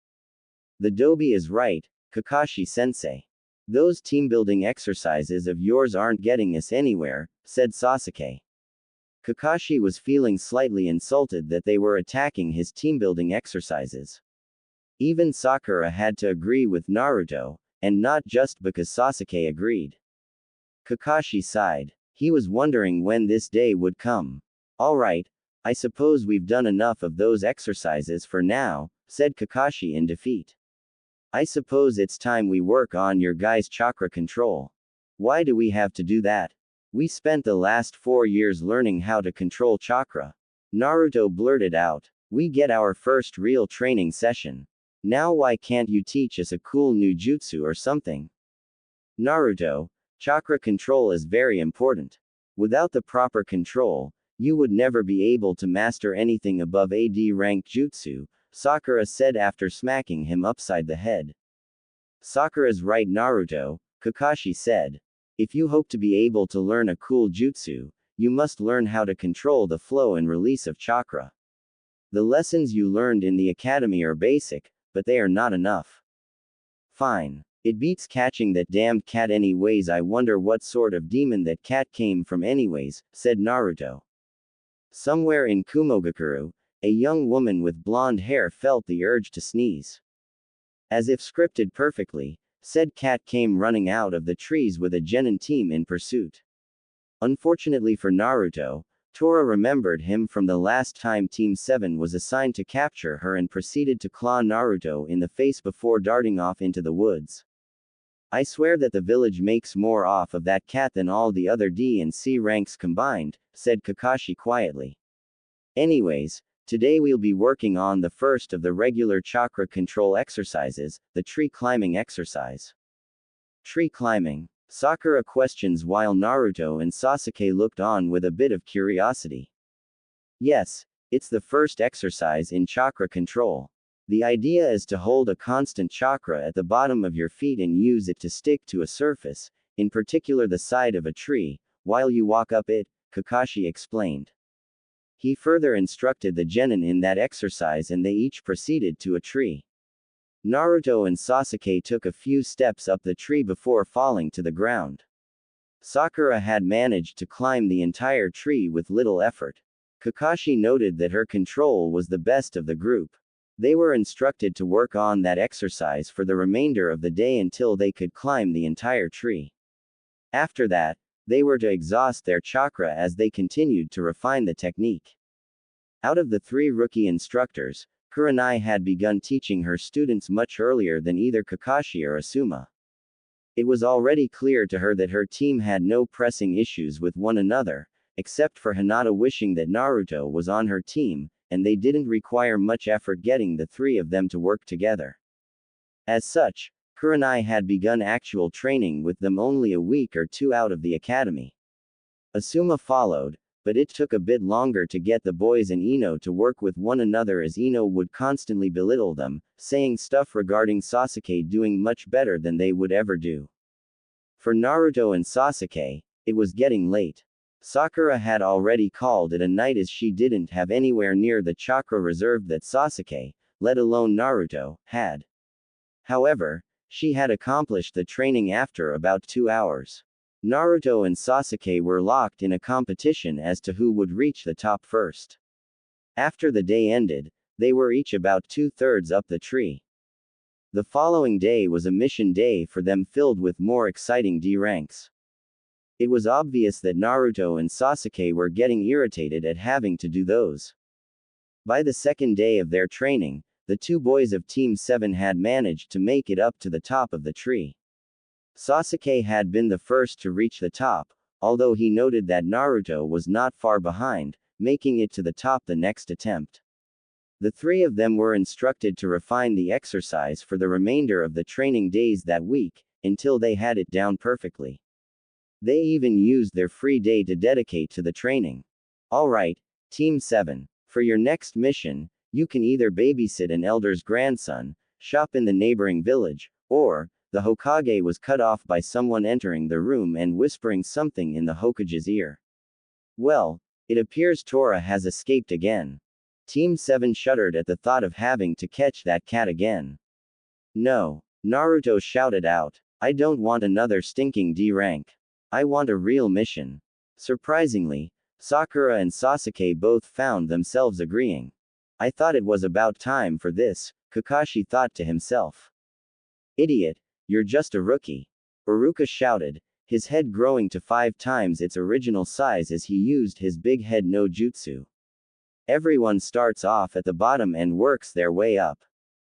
The Dobi is right, Kakashi-sensei. Those team-building exercises of yours aren't getting us anywhere, said Sasuke. Kakashi was feeling slightly insulted that they were attacking his team-building exercises. Even Sakura had to agree with Naruto, and not just because Sasuke agreed. Kakashi sighed. He was wondering when this day would come. Alright, I suppose we've done enough of those exercises for now, said Kakashi in defeat. I suppose it's time we work on your guys' chakra control. Why do we have to do that? We spent the last 4 years learning how to control chakra. Naruto blurted out. We get our first real training session. Now why can't you teach us a cool new jutsu or something? Naruto, chakra control is very important. Without the proper control, you would never be able to master anything above AD rank jutsu, Sakura said after smacking him upside the head. Sakura's right Naruto, Kakashi said. If you hope to be able to learn a cool jutsu, you must learn how to control the flow and release of chakra. The lessons you learned in the academy are basic, but they are not enough. Fine. It beats catching that damned cat anyways. I wonder what sort of demon that cat came from anyways, said Naruto. Somewhere in Kumogakure, a young woman with blonde hair felt the urge to sneeze. As if scripted perfectly, said cat came running out of the trees with a genin team in pursuit. Unfortunately for Naruto, Tora remembered him from the last time Team 7 was assigned to capture her and proceeded to claw Naruto in the face before darting off into the woods. I swear that the village makes more off of that cat than all the other D and C ranks combined, said Kakashi quietly. Anyways, today we'll be working on the first of the regular chakra control exercises, the tree climbing exercise. Tree climbing? Sakura questions while Naruto and Sasuke looked on with a bit of curiosity. Yes, it's the first exercise in chakra control. The idea is to hold a constant chakra at the bottom of your feet and use it to stick to a surface, in particular the side of a tree, while you walk up it, Kakashi explained. He further instructed the genin in that exercise and they each proceeded to a tree. Naruto and Sasuke took a few steps up the tree before falling to the ground. Sakura had managed to climb the entire tree with little effort. Kakashi noted that her control was the best of the group. They were instructed to work on that exercise for the remainder of the day until they could climb the entire tree. After that, they were to exhaust their chakra as they continued to refine the technique. Out of the 3 rookie instructors, Kurenai had begun teaching her students much earlier than either Kakashi or Asuma. It was already clear to her that her team had no pressing issues with one another, except for Hinata wishing that Naruto was on her team, and they didn't require much effort getting the 3 of them to work together. As such, Kurenai had begun actual training with them only a week or 2 out of the academy. Asuma followed, but it took a bit longer to get the boys and Ino to work with one another as Ino would constantly belittle them, saying stuff regarding Sasuke doing much better than they would ever do. For Naruto and Sasuke, it was getting late. Sakura had already called it a night as she didn't have anywhere near the chakra reserve that Sasuke, let alone Naruto, had. However, she had accomplished the training after about 2 hours. Naruto and Sasuke were locked in a competition as to who would reach the top first. After the day ended, they were each about 2/3 up the tree. The following day was a mission day for them filled with more exciting D ranks. It was obvious that Naruto and Sasuke were getting irritated at having to do those. By the second day of their training, the 2 boys of Team 7 had managed to make it up to the top of the tree. Sasuke had been the first to reach the top, although he noted that Naruto was not far behind, making it to the top the next attempt. The 3 of them were instructed to refine the exercise for the remainder of the training days that week, until they had it down perfectly. They even used their free day to dedicate to the training. Alright, Team 7, for your next mission, you can either babysit an elder's grandson, shop in the neighboring village, or, the Hokage was cut off by someone entering the room and whispering something in the Hokage's ear. Well, it appears Tora has escaped again. Team 7 shuddered at the thought of having to catch that cat again. No, Naruto shouted out, I don't want another stinking D rank. I want a real mission. Surprisingly, Sakura and Sasuke both found themselves agreeing. I thought it was about time for this, Kakashi thought to himself. Idiot, you're just a rookie. Iruka shouted, his head growing to 5 times its original size as he used his big head no jutsu. Everyone starts off at the bottom and works their way up.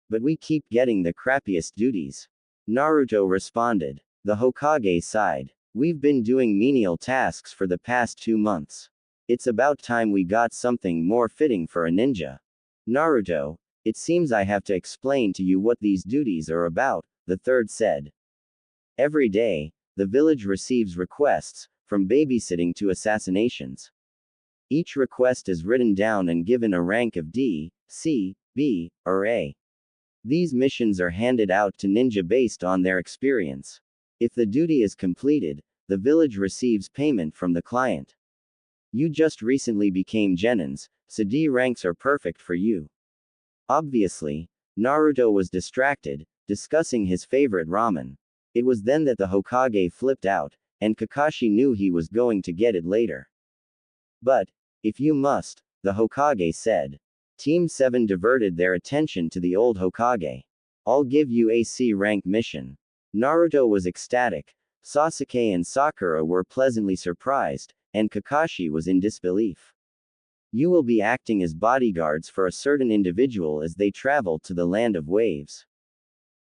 But we keep getting the crappiest duties. Naruto responded. The Hokage sighed. We've been doing menial tasks for the past 2 months. It's about time we got something more fitting for a ninja. Naruto, it seems I have to explain to you what these duties are about, the 3rd said. Every day, the village receives requests, from babysitting to assassinations. Each request is written down and given a rank of D, C, B, or A. These missions are handed out to ninja based on their experience. If the duty is completed, the village receives payment from the client. You just recently became genins, so D ranks are perfect for you. Obviously, Naruto was distracted, discussing his favorite ramen. It was then that the Hokage flipped out, and Kakashi knew he was going to get it later. But, if you must, the Hokage said. Team 7 diverted their attention to the old Hokage. I'll give you a C rank mission. Naruto was ecstatic, Sasuke and Sakura were pleasantly surprised, and Kakashi was in disbelief. You will be acting as bodyguards for a certain individual as they travel to the land of waves.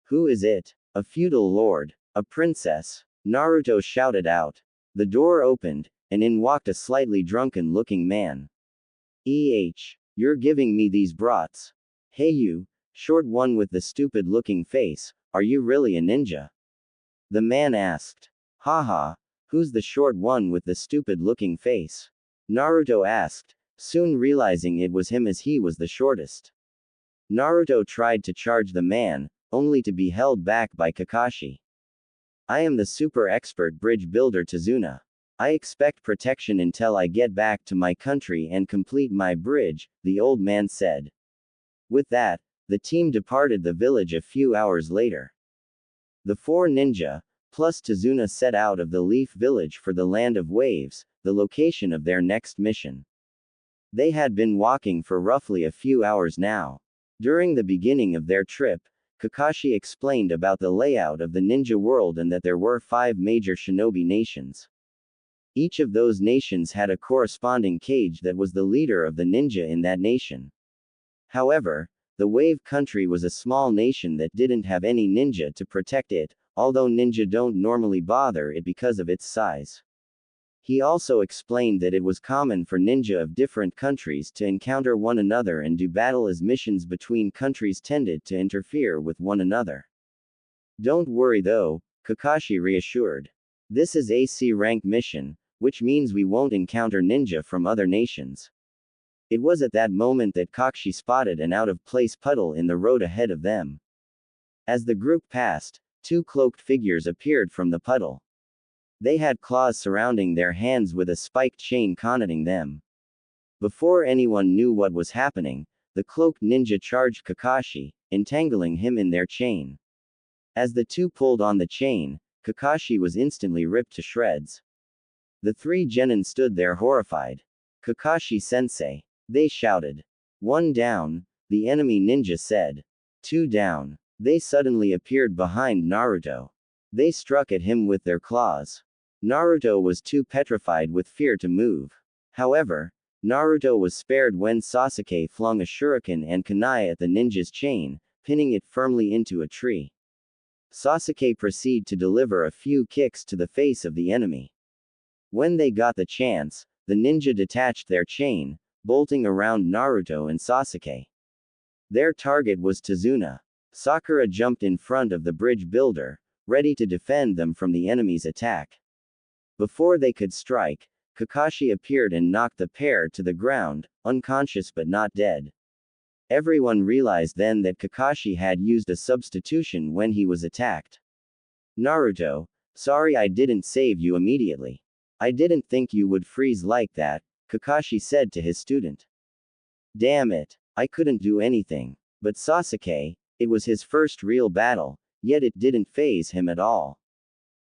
Who is it? A feudal lord? A princess? Naruto shouted out. The door opened, and in walked a slightly drunken-looking man. You're giving me these brats. Hey you, short one with the stupid-looking face, are you really a ninja? The man asked. Haha, who's the short one with the stupid-looking face? Naruto asked, soon realizing it was him as he was the shortest. Naruto tried to charge the man, only to be held back by Kakashi. I am the super expert bridge builder Tazuna. I expect protection until I get back to my country and complete my bridge, the old man said. With that, the team departed the village a few hours later. The 4 ninja, plus Tazuna set out of the Leaf Village for the Land of Waves, the location of their next mission. They had been walking for roughly a few hours now. During the beginning of their trip, Kakashi explained about the layout of the ninja world and that there were 5 major shinobi nations. Each of those nations had a corresponding kage that was the leader of the ninja in that nation. However, the Wave Country was a small nation that didn't have any ninja to protect it, although ninja don't normally bother it because of its size. He also explained that it was common for ninja of different countries to encounter one another and do battle as missions between countries tended to interfere with one another. Don't worry though, Kakashi reassured. This is a C rank mission, which means we won't encounter ninja from other nations. It was at that moment that Kakashi spotted an out-of-place puddle in the road ahead of them. As the group passed, 2 cloaked figures appeared from the puddle. They had claws surrounding their hands with a spiked chain connecting them. Before anyone knew what was happening, the cloaked ninja charged Kakashi, entangling him in their chain. As the 2 pulled on the chain, Kakashi was instantly ripped to shreds. The 3 genin stood there horrified. Kakashi-sensei. They shouted. 1 down, the enemy ninja said. 2 down. They suddenly appeared behind Naruto. They struck at him with their claws. Naruto was too petrified with fear to move. However, Naruto was spared when Sasuke flung a shuriken and kunai at the ninja's chain, pinning it firmly into a tree. Sasuke proceeded to deliver a few kicks to the face of the enemy. When they got the chance, the ninja detached their chain, bolting around Naruto and Sasuke. Their target was Tazuna. Sakura jumped in front of the bridge builder, ready to defend them from the enemy's attack. Before they could strike, Kakashi appeared and knocked the pair to the ground, unconscious but not dead. Everyone realized then that Kakashi had used a substitution when he was attacked. Naruto, sorry I didn't save you immediately. I didn't think you would freeze like that, Kakashi said to his student. Damn it, I couldn't do anything. But Sasuke, it was his first real battle, yet it didn't faze him at all.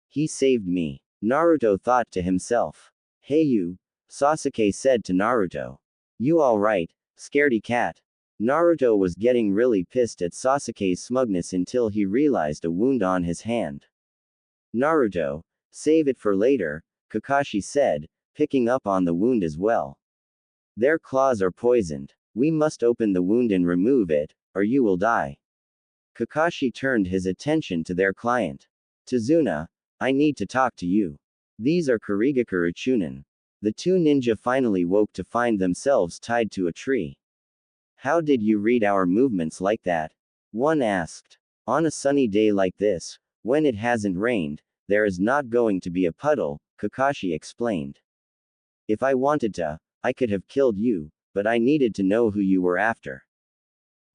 He saved me, Naruto thought to himself. Hey you, Sasuke said to Naruto. You alright, scaredy cat? Naruto was getting really pissed at Sasuke's smugness until he realized a wound on his hand. Naruto, save it for later, Kakashi said, picking up on the wound as well. Their claws are poisoned. We must open the wound and remove it, or you will die. Kakashi turned his attention to their client. Tazuna, I need to talk to you. These are Kurigakuru Chunin. The 2 ninja finally woke to find themselves tied to a tree. How did you read our movements like that? One asked. On a sunny day like this, when it hasn't rained, there is not going to be a puddle, Kakashi explained. If I wanted to, I could have killed you, but I needed to know who you were after.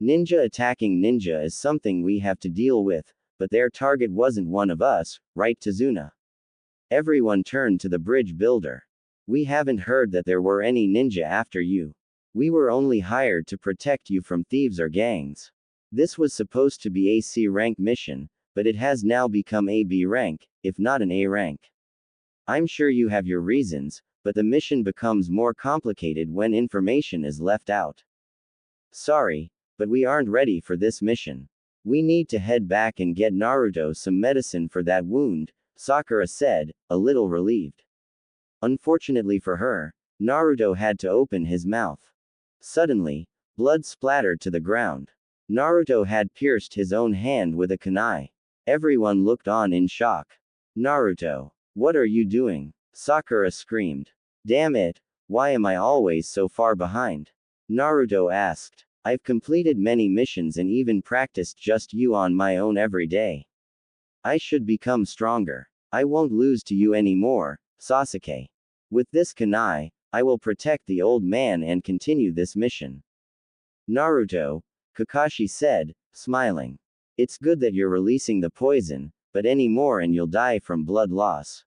Ninja attacking ninja is something we have to deal with, but their target wasn't one of us, right Tazuna? Everyone turned to the bridge builder. We haven't heard that there were any ninja after you. We were only hired to protect you from thieves or gangs. This was supposed to be a C rank mission, but it has now become a B rank, if not an A rank. I'm sure you have your reasons, but the mission becomes more complicated when information is left out. Sorry, but we aren't ready for this mission. We need to head back and get Naruto some medicine for that wound, Sakura said, a little relieved. Unfortunately for her, Naruto had to open his mouth. Suddenly, blood splattered to the ground. Naruto had pierced his own hand with a kunai. Everyone looked on in shock. Naruto, what are you doing? Sakura screamed. Damn it, why am I always so far behind? Naruto asked. I've completed many missions and even practiced just you on my own every day. I should become stronger. I won't lose to you anymore, Sasuke. With this kunai, I will protect the old man and continue this mission. Naruto, Kakashi said, smiling. It's good that you're releasing the poison, but any more and you'll die from blood loss.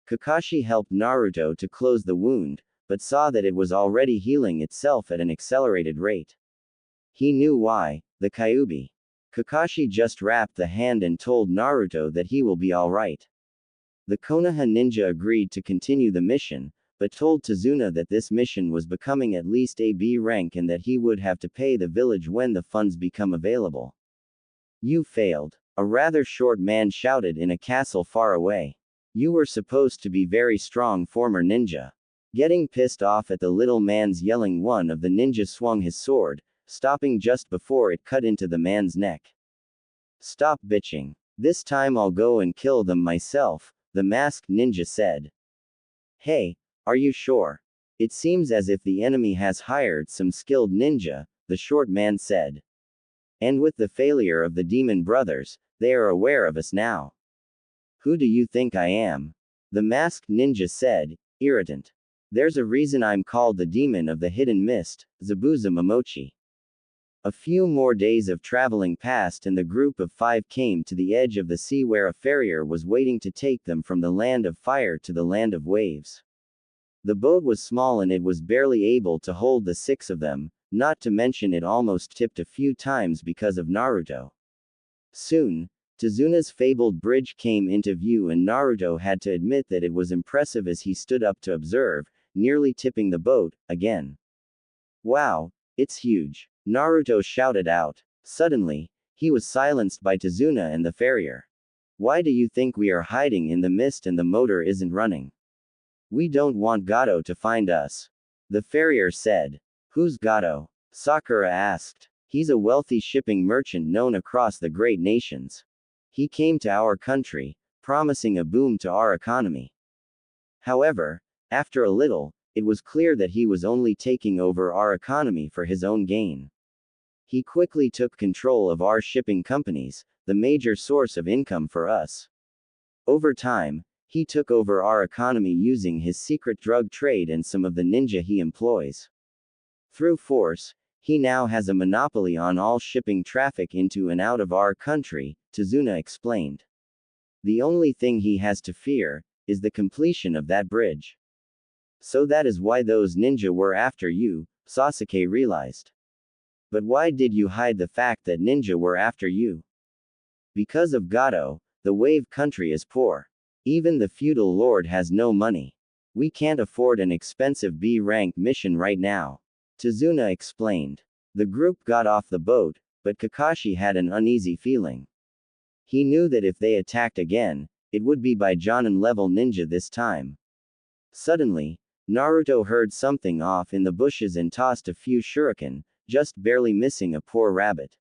Kakashi helped Naruto to close the wound, but saw that it was already healing itself at an accelerated rate. He knew why, the Kyuubi. Kakashi just wrapped the hand and told Naruto that he will be alright. The Konoha ninja agreed to continue the mission, but told Tazuna that this mission was becoming at least a B rank and that he would have to pay the village when the funds become available. You failed. A rather short man shouted in a castle far away. You were supposed to be very strong former ninja. Getting pissed off at the little man's yelling, one of the ninjas swung his sword, stopping just before it cut into the man's neck. Stop bitching. This time I'll go and kill them myself, the masked ninja said. Hey, are you sure? It seems as if the enemy has hired some skilled ninja, the short man said. And with the failure of the demon brothers, they are aware of us now. Who do you think I am? The masked ninja said, irritant. There's a reason I'm called the demon of the hidden mist, Zabuza Momochi. A few more days of traveling passed and the group of 5 came to the edge of the sea where a farrier was waiting to take them from the land of fire to the land of waves. The boat was small and it was barely able to hold the 6 of them, not to mention it almost tipped a few times because of Naruto. Soon, Tazuna's fabled bridge came into view and Naruto had to admit that it was impressive as he stood up to observe, nearly tipping the boat, again. Wow, it's huge, Naruto shouted out. Suddenly, he was silenced by Tazuna and the farrier. Why do you think we are hiding in the mist and the motor isn't running? We don't want Gato to find us. The farrier said. Who's Gato? Sakura asked. He's a wealthy shipping merchant known across the great nations. He came to our country, promising a boom to our economy. However, after a little, it was clear that he was only taking over our economy for his own gain. He quickly took control of our shipping companies, the major source of income for us. Over time, he took over our economy using his secret drug trade and some of the ninja he employs. Through force, he now has a monopoly on all shipping traffic into and out of our country, Tazuna explained. The only thing he has to fear is the completion of that bridge. So that is why those ninja were after you, Sasuke realized. But why did you hide the fact that ninja were after you? Because of Gato, the wave country is poor. Even the feudal lord has no money. We can't afford an expensive B-rank mission right now. Tazuna explained. The group got off the boat, but Kakashi had an uneasy feeling. He knew that if they attacked again, it would be by Jonin-level ninja this time. Suddenly, Naruto heard something off in the bushes and tossed a few shuriken, just barely missing a poor rabbit.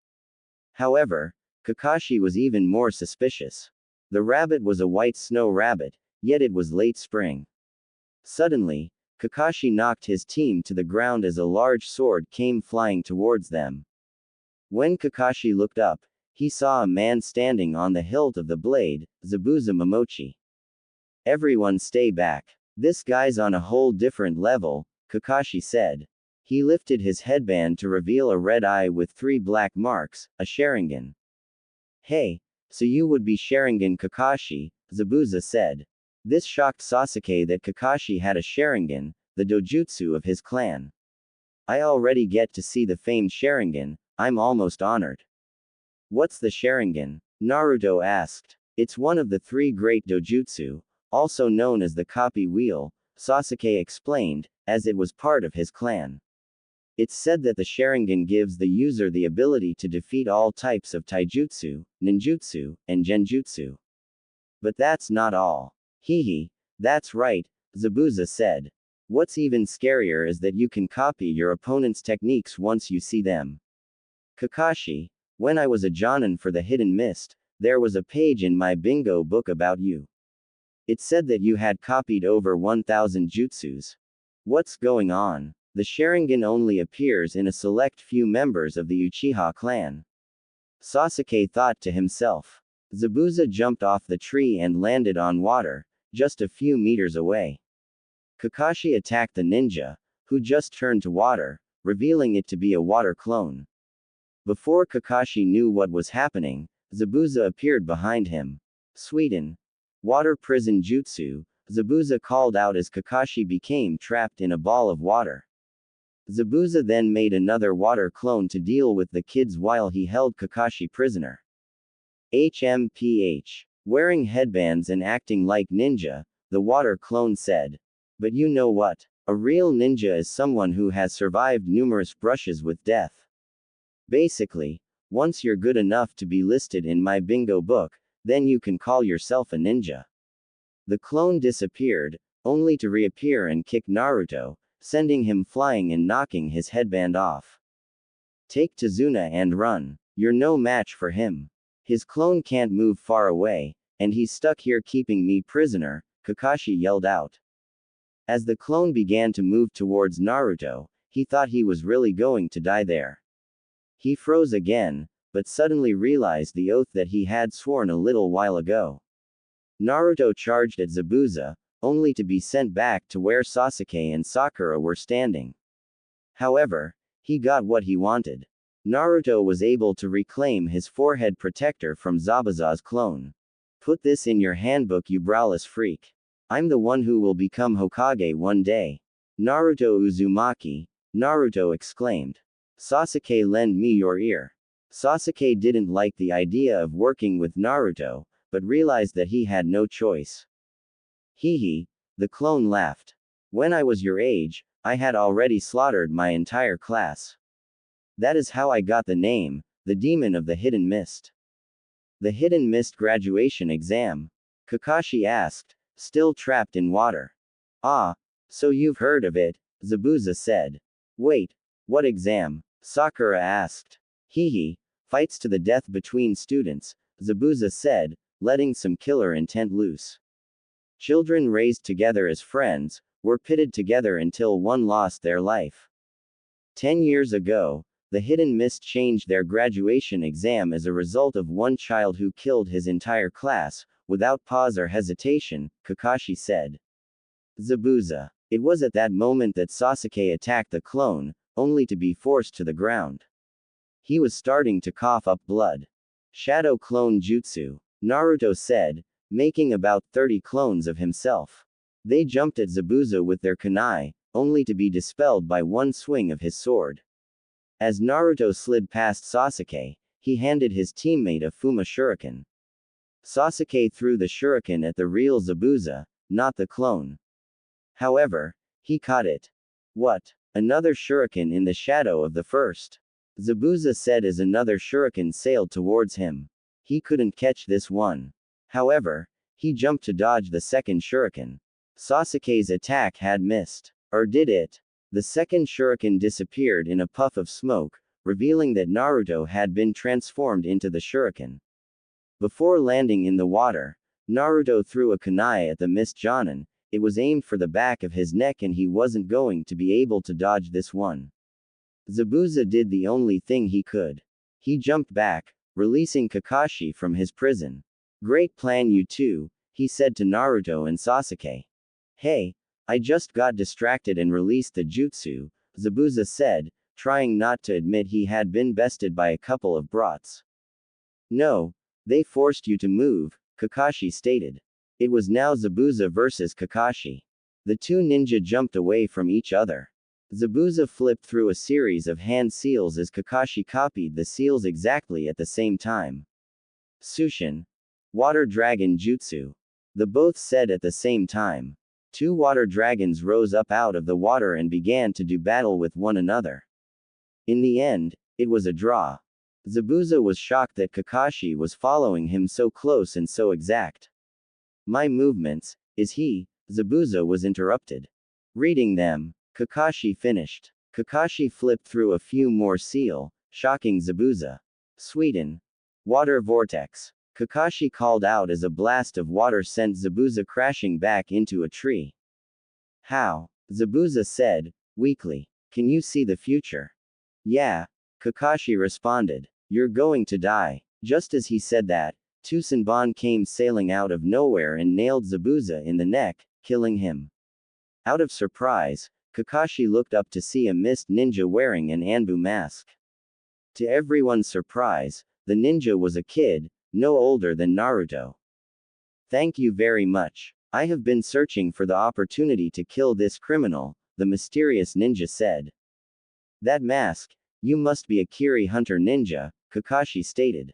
However, Kakashi was even more suspicious. The rabbit was a white snow rabbit, yet it was late spring. Suddenly, Kakashi knocked his team to the ground as a large sword came flying towards them. When Kakashi looked up, he saw a man standing on the hilt of the blade, Zabuza Momochi. Everyone stay back. This guy's on a whole different level, Kakashi said. He lifted his headband to reveal a red eye with 3 black marks, a Sharingan. Hey, so you would be Sharingan Kakashi, Zabuza said. This shocked Sasuke that Kakashi had a Sharingan, the dojutsu of his clan. I already get to see the famed Sharingan, I'm almost honored. What's the Sharingan? Naruto asked. It's one of the three great dojutsu, also known as the copy wheel, Sasuke explained, as it was part of his clan. It's said that the Sharingan gives the user the ability to defeat all types of taijutsu, ninjutsu, and genjutsu. But that's not all. Hehe. That's right, Zabuza said. What's even scarier is that you can copy your opponent's techniques once you see them. Kakashi, when I was a Jonin for the Hidden Mist, there was a page in my bingo book about you. It said that you had copied over 1,000 jutsus. What's going on? The Sharingan only appears in a select few members of the Uchiha clan. Sasuke thought to himself. Zabuza jumped off the tree and landed on water, just a few meters away. Kakashi attacked the ninja, who just turned to water, revealing it to be a water clone. Before Kakashi knew what was happening, Zabuza appeared behind him. Sweden. Water prison jutsu, Zabuza called out as Kakashi became trapped in a ball of water. Zabuza then made another water clone to deal with the kids while he held Kakashi prisoner. HMPH. Wearing headbands and acting like ninja, the water clone said. But you know what? A real ninja is someone who has survived numerous brushes with death. Basically, once you're good enough to be listed in my bingo book, then you can call yourself a ninja. The clone disappeared, only to reappear and kick Naruto, sending him flying and knocking his headband off. Take Tazuna and run. You're no match for him. His clone can't move far away, and he's stuck here keeping me prisoner, Kakashi yelled out. As the clone began to move towards Naruto, he thought he was really going to die there. He froze again, but suddenly realized the oath that he had sworn a little while ago. Naruto charged at Zabuza, only to be sent back to where Sasuke and Sakura were standing. However, he got what he wanted. Naruto was able to reclaim his forehead protector from Zabuza's clone. Put this in your handbook, you browless freak. I'm the one who will become Hokage one day. Naruto Uzumaki, Naruto exclaimed. Sasuke, lend me your ear. Sasuke didn't like the idea of working with Naruto, but realized that he had no choice. Hehe, the clone laughed. When I was your age, I had already slaughtered my entire class. That is how I got the name, the Demon of the Hidden Mist. The Hidden Mist graduation exam? Kakashi asked, still trapped in water. Ah, so you've heard of it, Zabuza said. Wait, what exam? Sakura asked. Hehe, fights to the death between students, Zabuza said, letting some killer intent loose. Children raised together as friends, were pitted together until one lost their life. 10 years ago, the Hidden Mist changed their graduation exam as a result of one child who killed his entire class, without pause or hesitation, Kakashi said. Zabuza. It was at that moment that Sasuke attacked the clone, only to be forced to the ground. He was starting to cough up blood. Shadow Clone Jutsu, Naruto said, making about 30 clones of himself. They jumped at Zabuza with their kunai, only to be dispelled by one swing of his sword. As Naruto slid past Sasuke, he handed his teammate a Fuma shuriken. Sasuke threw the shuriken at the real Zabuza, not the clone. However, he caught it. What? Another shuriken in the shadow of the first. Zabuza said as another shuriken sailed towards him. He couldn't catch this one. However, he jumped to dodge the second shuriken. Sasuke's attack had missed. Or did it? The second shuriken disappeared in a puff of smoke, revealing that Naruto had been transformed into the shuriken. Before landing in the water, Naruto threw a kunai at the mist Jonin. It was aimed for the back of his neck and he wasn't going to be able to dodge this one. Zabuza did the only thing he could. He jumped back, releasing Kakashi from his prison. Great plan, you two, he said to Naruto and Sasuke. Hey, I just got distracted and released the jutsu, Zabuza said, trying not to admit he had been bested by a couple of brats. No, they forced you to move, Kakashi stated. It was now Zabuza versus Kakashi. The two ninja jumped away from each other. Zabuza flipped through a series of hand seals as Kakashi copied the seals exactly at the same time. Sushin. Water Dragon Jutsu. The both said at the same time. Two water dragons rose up out of the water and began to do battle with one another. In the end, it was a draw. Zabuza was shocked that Kakashi was following him so close and so exact. My movements, is he? Zabuza was interrupted. Reading them, Kakashi finished. Kakashi flipped through a few more seal, shocking Zabuza. Sweden. Water Vortex. Kakashi called out as a blast of water sent Zabuza crashing back into a tree. How? Zabuza said, weakly. Can you see the future? Yeah. Kakashi responded. You're going to die. Just as he said that, two Senbon came sailing out of nowhere and nailed Zabuza in the neck, killing him. Out of surprise, Kakashi looked up to see a mist ninja wearing an Anbu mask. To everyone's surprise, the ninja was a kid, no older than Naruto. Thank you very much. I have been searching for the opportunity to kill this criminal, the mysterious ninja said. That mask, you must be a Kiri hunter ninja, Kakashi stated.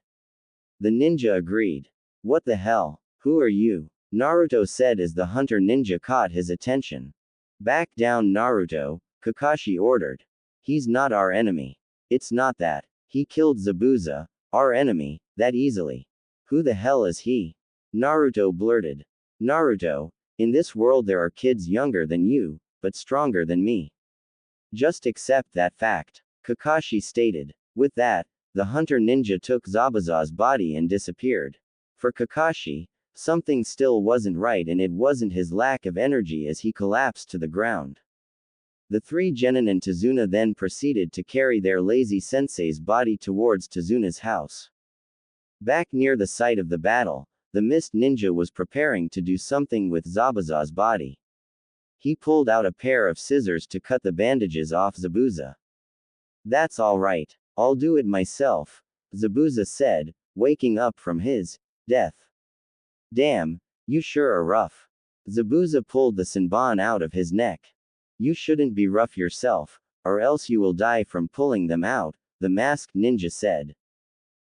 The ninja agreed. What the hell? Who are you? Naruto said as the hunter ninja caught his attention. Back down Naruto, Kakashi ordered. He's not our enemy. It's not that. He killed Zabuza, our enemy, that easily. Who the hell is he? Naruto blurted. Naruto, in this world there are kids younger than you, but stronger than me. Just accept that fact, Kakashi stated. With that, the hunter ninja took Zabuza's body and disappeared. For Kakashi, something still wasn't right, and it wasn't his lack of energy as he collapsed to the ground. The three genin and Tazuna then proceeded to carry their lazy sensei's body towards Tazuna's house. Back near the site of the battle, the mist ninja was preparing to do something with Zabuza's body. He pulled out a pair of scissors to cut the bandages off Zabuza. That's all right. I'll do it myself, Zabuza said, waking up from his death. Damn, you sure are rough. Zabuza pulled the Senbon out of his neck. You shouldn't be rough yourself, or else you will die from pulling them out, the masked ninja said.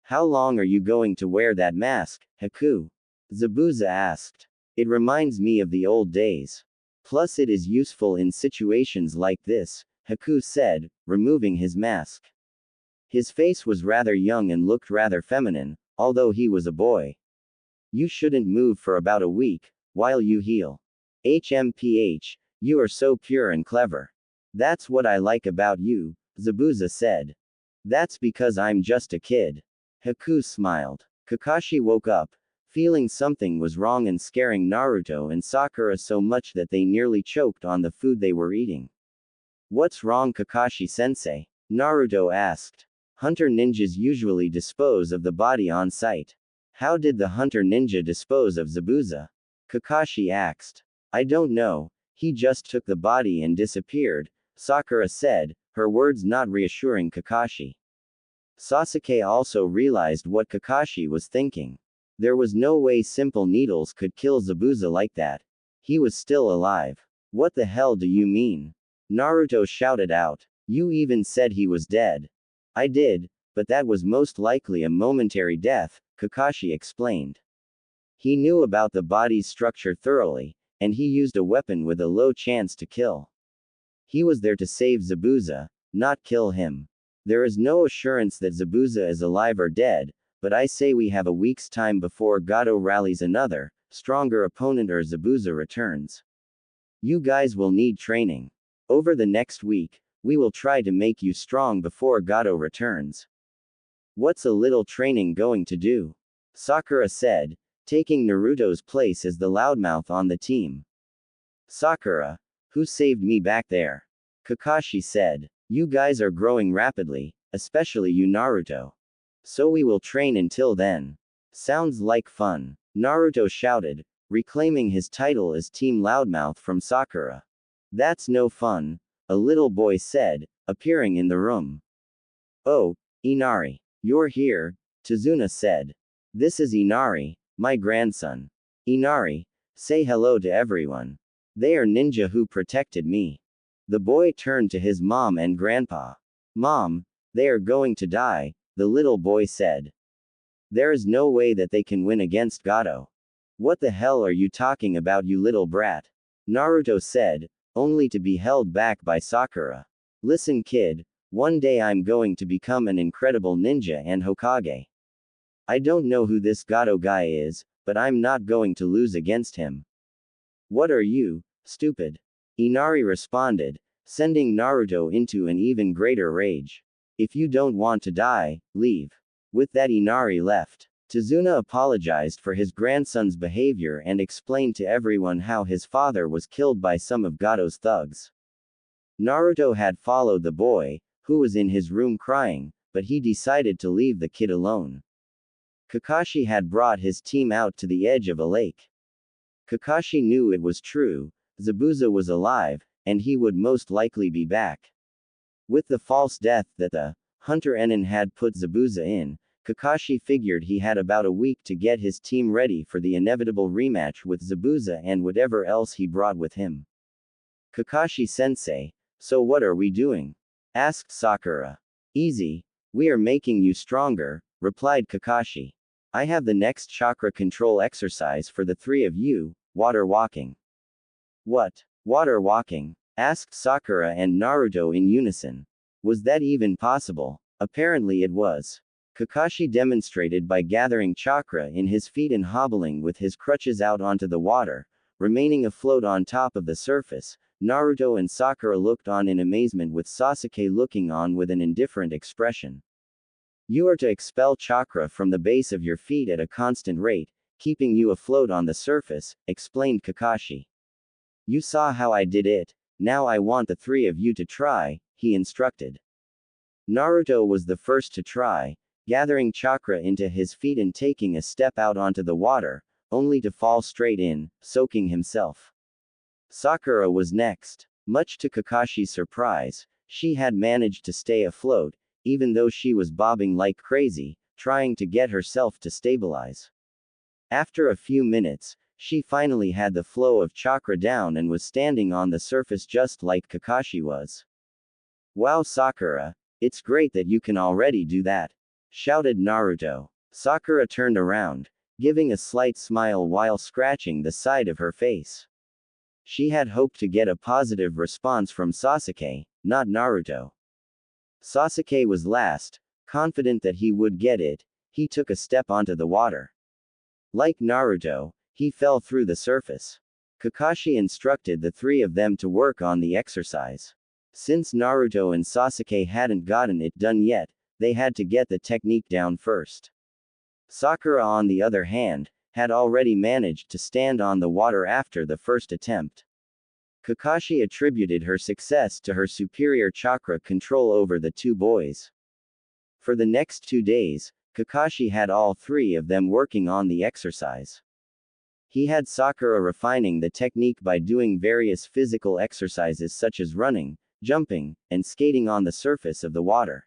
How long are you going to wear that mask, Haku? Zabuza asked. It reminds me of the old days. Plus it is useful in situations like this, Haku said, removing his mask. His face was rather young and looked rather feminine, although he was a boy. You shouldn't move for about a week, while you heal. HMPH, you are so pure and clever. That's what I like about you, Zabuza said. That's because I'm just a kid. Haku smiled. Kakashi woke up, feeling something was wrong and scaring Naruto and Sakura so much that they nearly choked on the food they were eating. What's wrong, Kakashi-sensei? Naruto asked. Hunter ninjas usually dispose of the body on sight. How did the hunter ninja dispose of Zabuza? Kakashi asked. I don't know, he just took the body and disappeared, Sakura said, her words not reassuring Kakashi. Sasuke also realized what Kakashi was thinking. There was no way simple needles could kill Zabuza like that. He was still alive. What the hell do you mean? Naruto shouted out. You even said he was dead. I did, but that was most likely a momentary death, Kakashi explained. He knew about the body's structure thoroughly, and he used a weapon with a low chance to kill. He was there to save Zabuza, not kill him. There is no assurance that Zabuza is alive or dead, but I say we have a week's time before Gato rallies another, stronger opponent or Zabuza returns. You guys will need training. Over the next week, we will try to make you strong before Gato returns. What's a little training going to do? Sakura said, taking Naruto's place as the loudmouth on the team. Sakura, who saved me back there? Kakashi said. You guys are growing rapidly, especially you Naruto. So we will train until then. Sounds like fun. Naruto shouted, reclaiming his title as Team Loudmouth from Sakura. That's no fun, a little boy said, appearing in the room. Oh, Inari. You're here, Tazuna said. This is Inari, my grandson. Inari, say hello to everyone. They are ninja who protected me. The boy turned to his mom and grandpa. Mom, they are going to die, the little boy said. There is no way that they can win against Gato. What the hell are you talking about, you little brat? Naruto said, only to be held back by Sakura. Listen, kid, one day I'm going to become an incredible ninja and Hokage. I don't know who this Gato guy is, but I'm not going to lose against him. What are you, stupid? Inari responded, sending Naruto into an even greater rage. If you don't want to die, leave. With that, Inari left. Tazuna apologized for his grandson's behavior and explained to everyone how his father was killed by some of Gato's thugs. Naruto had followed the boy, who was in his room crying, but he decided to leave the kid alone. Kakashi had brought his team out to the edge of a lake. Kakashi knew it was true, Zabuza was alive, and he would most likely be back. With the false death that the Hunter Enin had put Zabuza in, Kakashi figured he had about a week to get his team ready for the inevitable rematch with Zabuza and whatever else he brought with him. Kakashi-sensei, so what are we doing? Asked Sakura. Easy. We are making you stronger, replied Kakashi. I have the next chakra control exercise for the three of you, water walking. What? Water walking? Asked Sakura and Naruto in unison. Was that even possible? Apparently it was. Kakashi demonstrated by gathering chakra in his feet and hobbling with his crutches out onto the water, remaining afloat on top of the surface. Naruto and Sakura looked on in amazement, with Sasuke looking on with an indifferent expression. You are to expel chakra from the base of your feet at a constant rate, keeping you afloat on the surface, explained Kakashi. You saw how I did it, now I want the three of you to try, he instructed. Naruto was the first to try, gathering chakra into his feet and taking a step out onto the water, only to fall straight in, soaking himself. Sakura was next. Much to Kakashi's surprise, she had managed to stay afloat, even though she was bobbing like crazy, trying to get herself to stabilize. After a few minutes, she finally had the flow of chakra down and was standing on the surface just like Kakashi was. Wow, Sakura, it's great that you can already do that, shouted Naruto. Sakura turned around, giving a slight smile while scratching the side of her face. She had hoped to get a positive response from Sasuke, not Naruto. Sasuke was last, confident that he would get it. He took a step onto the water. Like Naruto, he fell through the surface. Kakashi instructed the three of them to work on the exercise. Since Naruto and Sasuke hadn't gotten it done yet, they had to get the technique down first. Sakura, on the other hand, had already managed to stand on the water after the first attempt. Kakashi attributed her success to her superior chakra control over the two boys. For the next 2 days, Kakashi had all three of them working on the exercise. He had Sakura refining the technique by doing various physical exercises such as running, jumping, and skating on the surface of the water.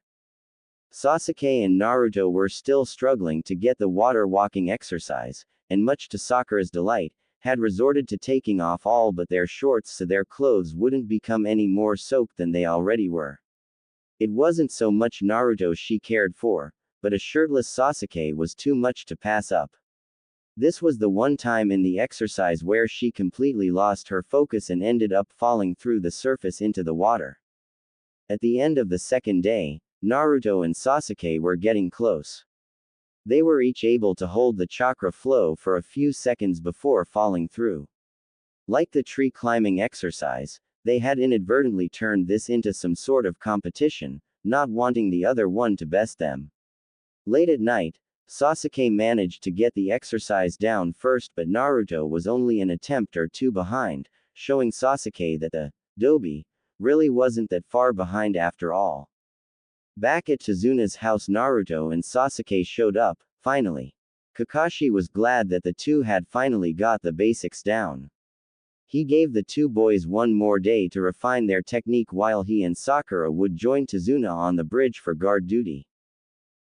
Sasuke and Naruto were still struggling to get the water walking exercise, and much to Sakura's delight, had resorted to taking off all but their shorts so their clothes wouldn't become any more soaked than they already were. It wasn't so much Naruto she cared for, but a shirtless Sasuke was too much to pass up. This was the one time in the exercise where she completely lost her focus and ended up falling through the surface into the water. At the end of the second day, Naruto and Sasuke were getting close. They were each able to hold the chakra flow for a few seconds before falling through. Like the tree climbing exercise, they had inadvertently turned this into some sort of competition, not wanting the other one to best them. Late at night, Sasuke managed to get the exercise down first, but Naruto was only an attempt or two behind, showing Sasuke that the Dobi really wasn't that far behind after all. Back at Tazuna's house, Naruto and Sasuke showed up, finally. Kakashi was glad that the two had finally got the basics down. He gave the two boys one more day to refine their technique while he and Sakura would join Tazuna on the bridge for guard duty.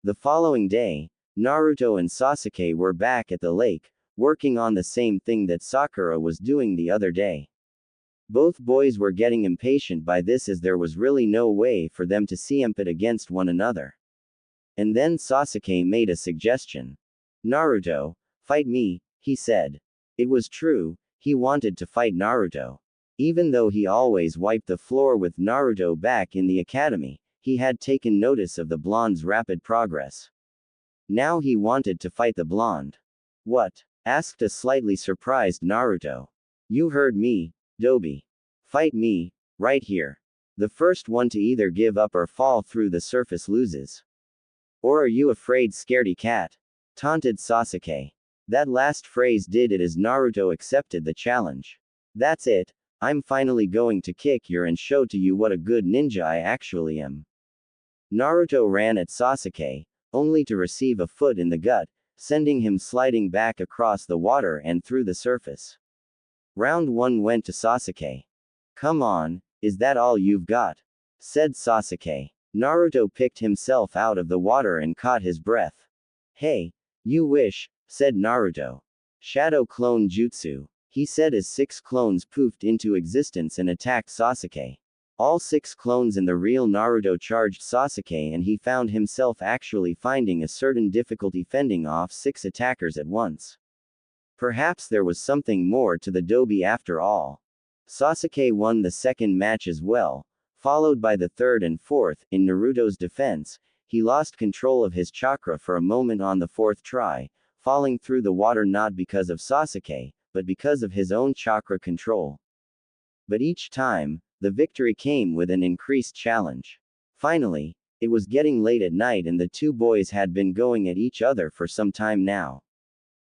The following day, Naruto and Sasuke were back at the lake, working on the same thing that Sakura was doing the other day. Both boys were getting impatient by this, as there was really no way for them to compete against one another. And then Sasuke made a suggestion. Naruto, fight me, he said. It was true, he wanted to fight Naruto. Even though he always wiped the floor with Naruto back in the academy, he had taken notice of the blonde's rapid progress. Now he wanted to fight the blonde. What? Asked a slightly surprised Naruto. You heard me, Dobi. Fight me, right here. The first one to either give up or fall through the surface loses. Or are you afraid, scaredy cat? Taunted Sasuke. That last phrase did it as Naruto accepted the challenge. That's it, I'm finally going to kick your and show to you what a good ninja I actually am. Naruto ran at Sasuke, only to receive a foot in the gut, sending him sliding back across the water and through the surface. Round 1 went to Sasuke. Come on, is that all you've got? Said Sasuke. Naruto picked himself out of the water and caught his breath. Hey, you wish, said Naruto. Shadow clone jutsu, he said as 6 clones poofed into existence and attacked Sasuke. All 6 clones in the real Naruto charged Sasuke, and he found himself actually finding a certain difficulty fending off 6 attackers at once. Perhaps there was something more to the Dobi after all. Sasuke won the second match as well, followed by the third and fourth. In Naruto's defense, he lost control of his chakra for a moment on the 4th try, falling through the water not because of Sasuke, but because of his own chakra control. But each time, the victory came with an increased challenge. Finally, it was getting late at night and the two boys had been going at each other for some time now.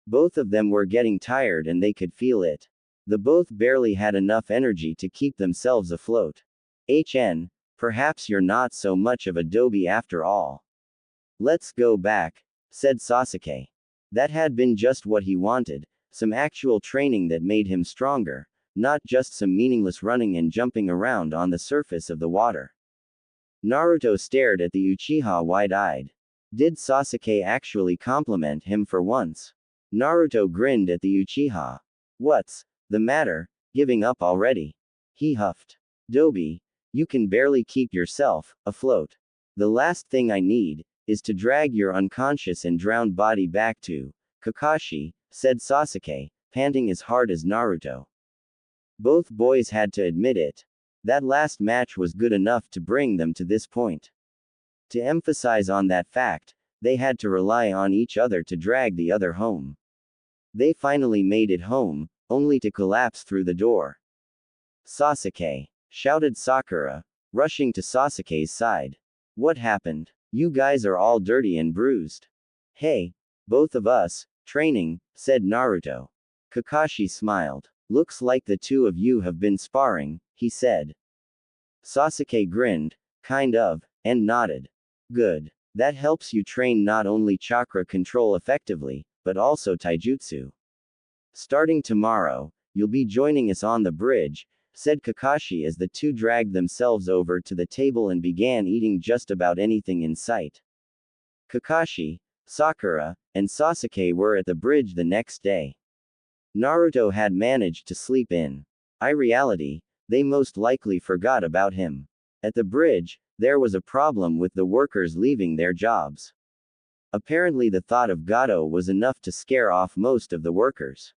Both of them were getting tired and they could feel it. The both barely had enough energy to keep themselves afloat. Perhaps you're not so much of a Dobi after all. Let's go back, said Sasuke. That had been just what he wanted, some actual training that made him stronger, not just some meaningless running and jumping around on the surface of the water. Naruto stared at the Uchiha wide-eyed. Did Sasuke actually compliment him for once? Naruto grinned at the Uchiha. What's the matter, giving up already? He huffed. Dobi, you can barely keep yourself afloat. The last thing I need is to drag your unconscious and drowned body back to Kakashi, said Sasuke, panting as hard as Naruto. Both boys had to admit it. That last match was good enough to bring them to this point. To emphasize on that fact, they had to rely on each other to drag the other home. They finally made it home, only to collapse through the door. Sasuke, shouted Sakura, rushing to Sasuke's side. What happened? You guys are all dirty and bruised. Hey, both of us, training, said Naruto. Kakashi smiled. Looks like the two of you have been sparring, he said. Sasuke grinned, kind of, and nodded. Good. That helps you train not only chakra control effectively, but also taijutsu. Starting tomorrow, you'll be joining us on the bridge, said Kakashi as the two dragged themselves over to the table and began eating just about anything in sight. Kakashi, Sakura, and Sasuke were at the bridge the next day. Naruto had managed to sleep in. Reality, they most likely forgot about him. At the bridge, there was a problem with the workers leaving their jobs. Apparently the thought of Gato was enough to scare off most of the workers.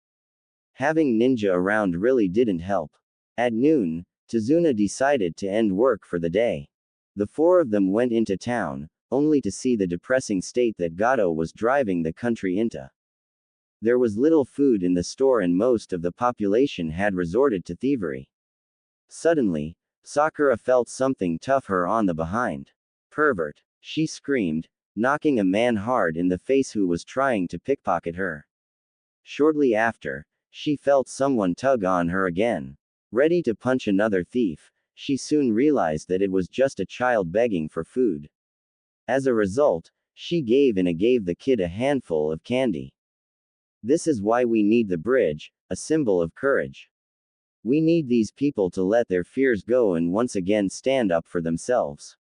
Having ninja around really didn't help. At noon, Tazuna decided to end work for the day. The 4 of them went into town, only to see the depressing state that Gato was driving the country into. There was little food in the store and most of the population had resorted to thievery. Suddenly, Sakura felt something tough her on the behind. Pervert, she screamed, knocking a man hard in the face who was trying to pickpocket her. Shortly after, she felt someone tug on her again. Ready to punch another thief, she soon realized that it was just a child begging for food. As a result, she gave the kid a handful of candy. This is why we need the bridge, a symbol of courage. We need these people to let their fears go and once again stand up for themselves.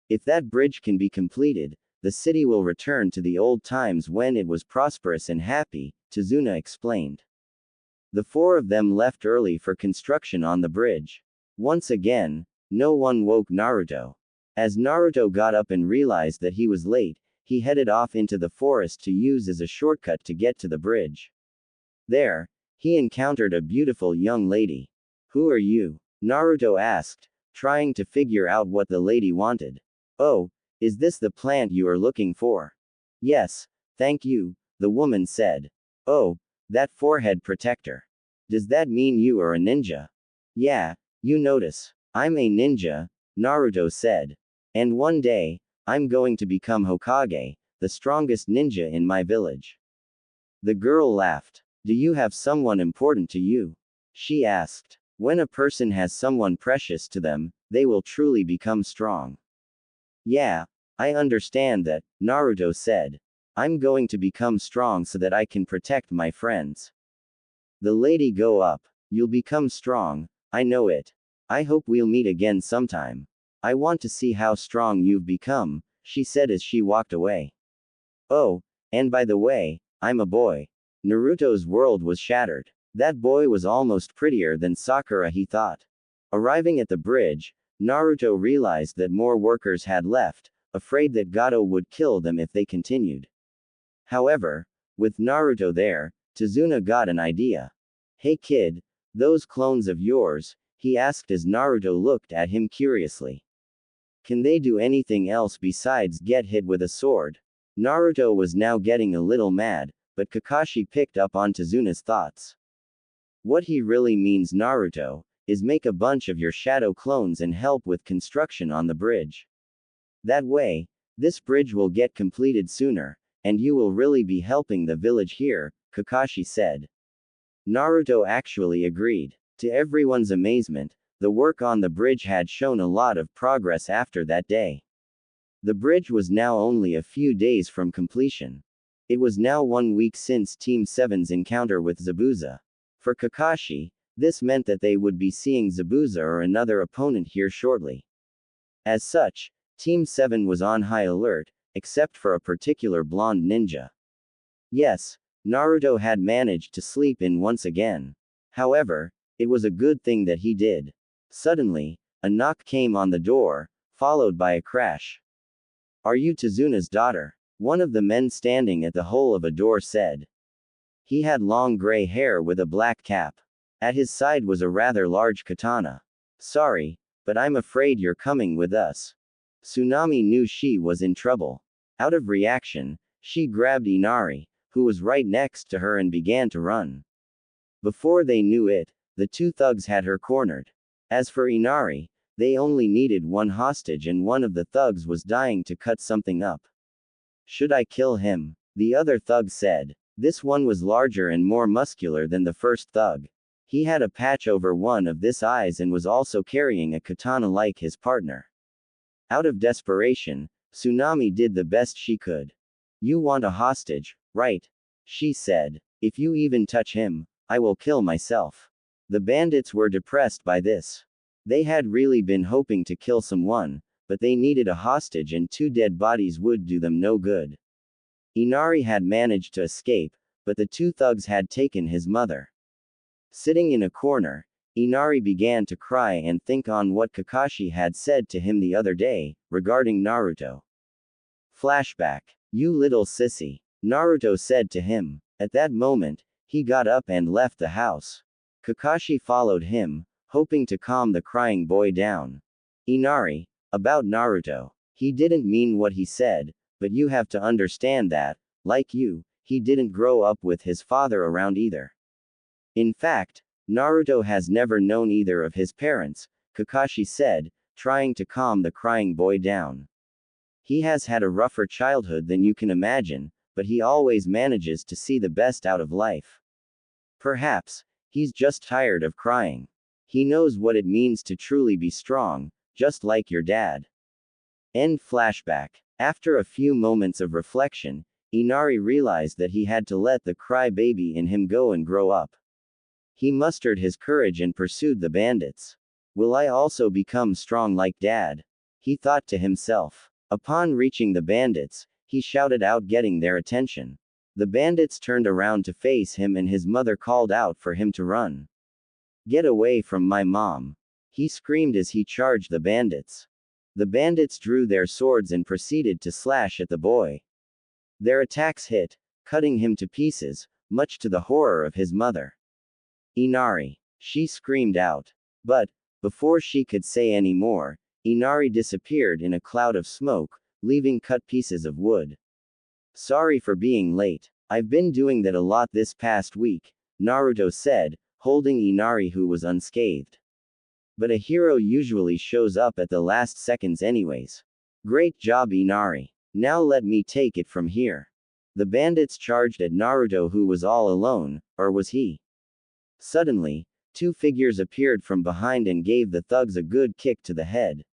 If that bridge can be completed, the city will return to the old times when it was prosperous and happy, Tazuna explained. The 4 of them left early for construction on the bridge. Once again, no one woke Naruto. As Naruto got up and realized that he was late, he headed off into the forest to use as a shortcut to get to the bridge. There, he encountered a beautiful young lady. "Who are you?" Naruto asked, trying to figure out what the lady wanted. "Oh, is this the plant you are looking for?" "Yes, thank you," the woman said. "Oh, that forehead protector. Does that mean you are a ninja?" "Yeah, you notice. I'm a ninja," Naruto said. "And one day, I'm going to become Hokage, the strongest ninja in my village." The girl laughed. "Do you have someone important to you?" she asked. "When a person has someone precious to them, they will truly become strong." "Yeah, I understand that," Naruto said. "I'm going to become strong so that I can protect my friends." The lady go up. "You'll become strong, I know it. I hope we'll meet again sometime. I want to see how strong you've become," she said as she walked away. "Oh, and by the way, I'm a boy." Naruto's world was shattered. That boy was almost prettier than Sakura, he thought. Arriving at the bridge, Naruto realized that more workers had left, afraid that Gato would kill them if they continued. However, with Naruto there, Tazuna got an idea. "Hey kid, those clones of yours," he asked as Naruto looked at him curiously. "Can they do anything else besides get hit with a sword?" Naruto was now getting a little mad, but Kakashi picked up on Tazuna's thoughts. "What he really means, Naruto, is make a bunch of your shadow clones and help with construction on the bridge. That way, this bridge will get completed sooner, and you will really be helping the village here," Kakashi said. Naruto actually agreed. To everyone's amazement, the work on the bridge had shown a lot of progress after that day. The bridge was now only a few days from completion. It was now 1 week since Team 7's encounter with Zabuza. For Kakashi, this meant that they would be seeing Zabuza or another opponent here shortly. As such, Team 7 was on high alert, except for a particular blonde ninja. Yes, Naruto had managed to sleep in once again. However, it was a good thing that he did. Suddenly, a knock came on the door, followed by a crash. "Are you Tazuna's daughter?" one of the men standing at the hole of a door said. He had long gray hair with a black cap. At his side was a rather large katana. "Sorry, but I'm afraid you're coming with us." Tsunami knew she was in trouble. Out of reaction, she grabbed Inari, who was right next to her, and began to run. Before they knew it, the two thugs had her cornered. As for Inari, they only needed one hostage and one of the thugs was dying to cut something up. "Should I kill him?" the other thug said. This one was larger and more muscular than the first thug. He had a patch over one of his eyes and was also carrying a katana like his partner. Out of desperation, Tsunami did the best she could. "You want a hostage, right?" she said. "If you even touch him, I will kill myself." The bandits were depressed by this. They had really been hoping to kill someone, but they needed a hostage and 2 dead bodies would do them no good. Inari had managed to escape, but the 2 thugs had taken his mother. Sitting in a corner, Inari began to cry and think on what Kakashi had said to him the other day, regarding Naruto. Flashback. "You little sissy," Naruto said to him. At that moment, he got up and left the house. Kakashi followed him, hoping to calm the crying boy down. "Inari, about Naruto. He didn't mean what he said, but you have to understand that, like you, he didn't grow up with his father around either. In fact, Naruto has never known either of his parents," Kakashi said, trying to calm the crying boy down. "He has had a rougher childhood than you can imagine, but he always manages to see the best out of life. Perhaps, he's just tired of crying. He knows what it means to truly be strong, just like your dad." End flashback. After a few moments of reflection, Inari realized that he had to let the cry-baby in him go and grow up. He mustered his courage and pursued the bandits. "Will I also become strong like Dad?" he thought to himself. Upon reaching the bandits, he shouted out, getting their attention. The bandits turned around to face him and his mother called out for him to run. "Get away from my mom!" he screamed as he charged the bandits. The bandits drew their swords and proceeded to slash at the boy. Their attacks hit, cutting him to pieces, much to the horror of his mother. Inari! She screamed out. But, before she could say any more, Inari disappeared in a cloud of smoke, leaving cut pieces of wood. Sorry for being late. I've been doing that a lot this past week, Naruto said, holding Inari, who was unscathed. But a hero usually shows up at the last seconds anyways. Great job, Inari. Now let me take it from here. The bandits charged at Naruto, who was all alone, or was he? Suddenly, two figures appeared from behind and gave the thugs a good kick to the head.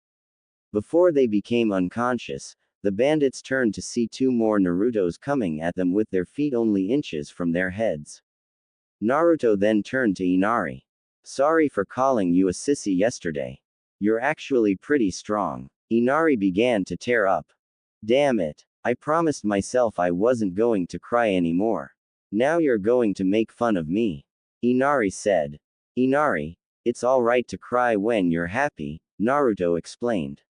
Before they became unconscious, the bandits turned to see two more Narutos coming at them with their feet only inches from their heads. Naruto then turned to Inari. Sorry for calling you a sissy yesterday. You're actually pretty strong. Inari began to tear up. Damn it. I promised myself I wasn't going to cry anymore. Now you're going to make fun of me. Inari said. Inari, it's alright to cry when you're happy, Naruto explained.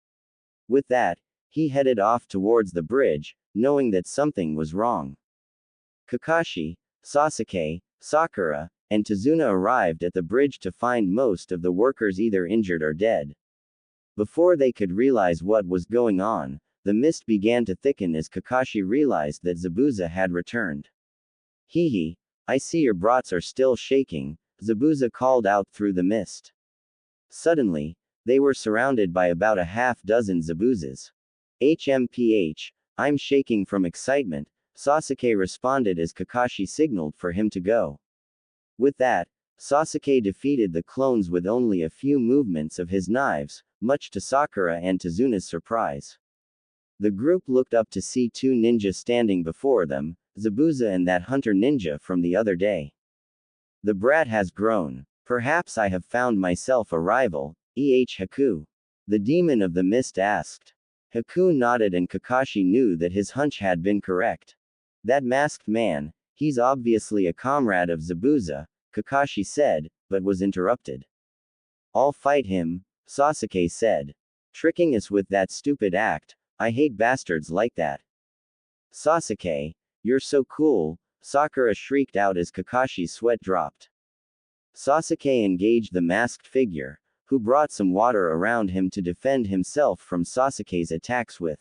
With that, he headed off towards the bridge, knowing that something was wrong. Kakashi, Sasuke, Sakura, and Tazuna arrived at the bridge to find most of the workers either injured or dead. Before they could realize what was going on, the mist began to thicken as Kakashi realized that Zabuza had returned. Hee, I see your brats are still shaking, Zabuza called out through the mist. Suddenly, they were surrounded by about a half-dozen Zabuzas. HMPH, I'm shaking from excitement, Sasuke responded as Kakashi signaled for him to go. With that, Sasuke defeated the clones with only a few movements of his knives, much to Sakura and Tazuna's surprise. The group looked up to see two ninja standing before them, Zabuza and that hunter ninja from the other day. The brat has grown. Perhaps I have found myself a rival, Haku. The demon of the mist asked. Haku nodded and Kakashi knew that his hunch had been correct. That masked man, he's obviously a comrade of Zabuza, Kakashi said, but was interrupted. I'll fight him, Sasuke said. Tricking us with that stupid act, I hate bastards like that. Sasuke, you're so cool, Sakura shrieked out as Kakashi's sweat dropped. Sasuke engaged the masked figure, who brought some water around him to defend himself from Sasuke's attacks with.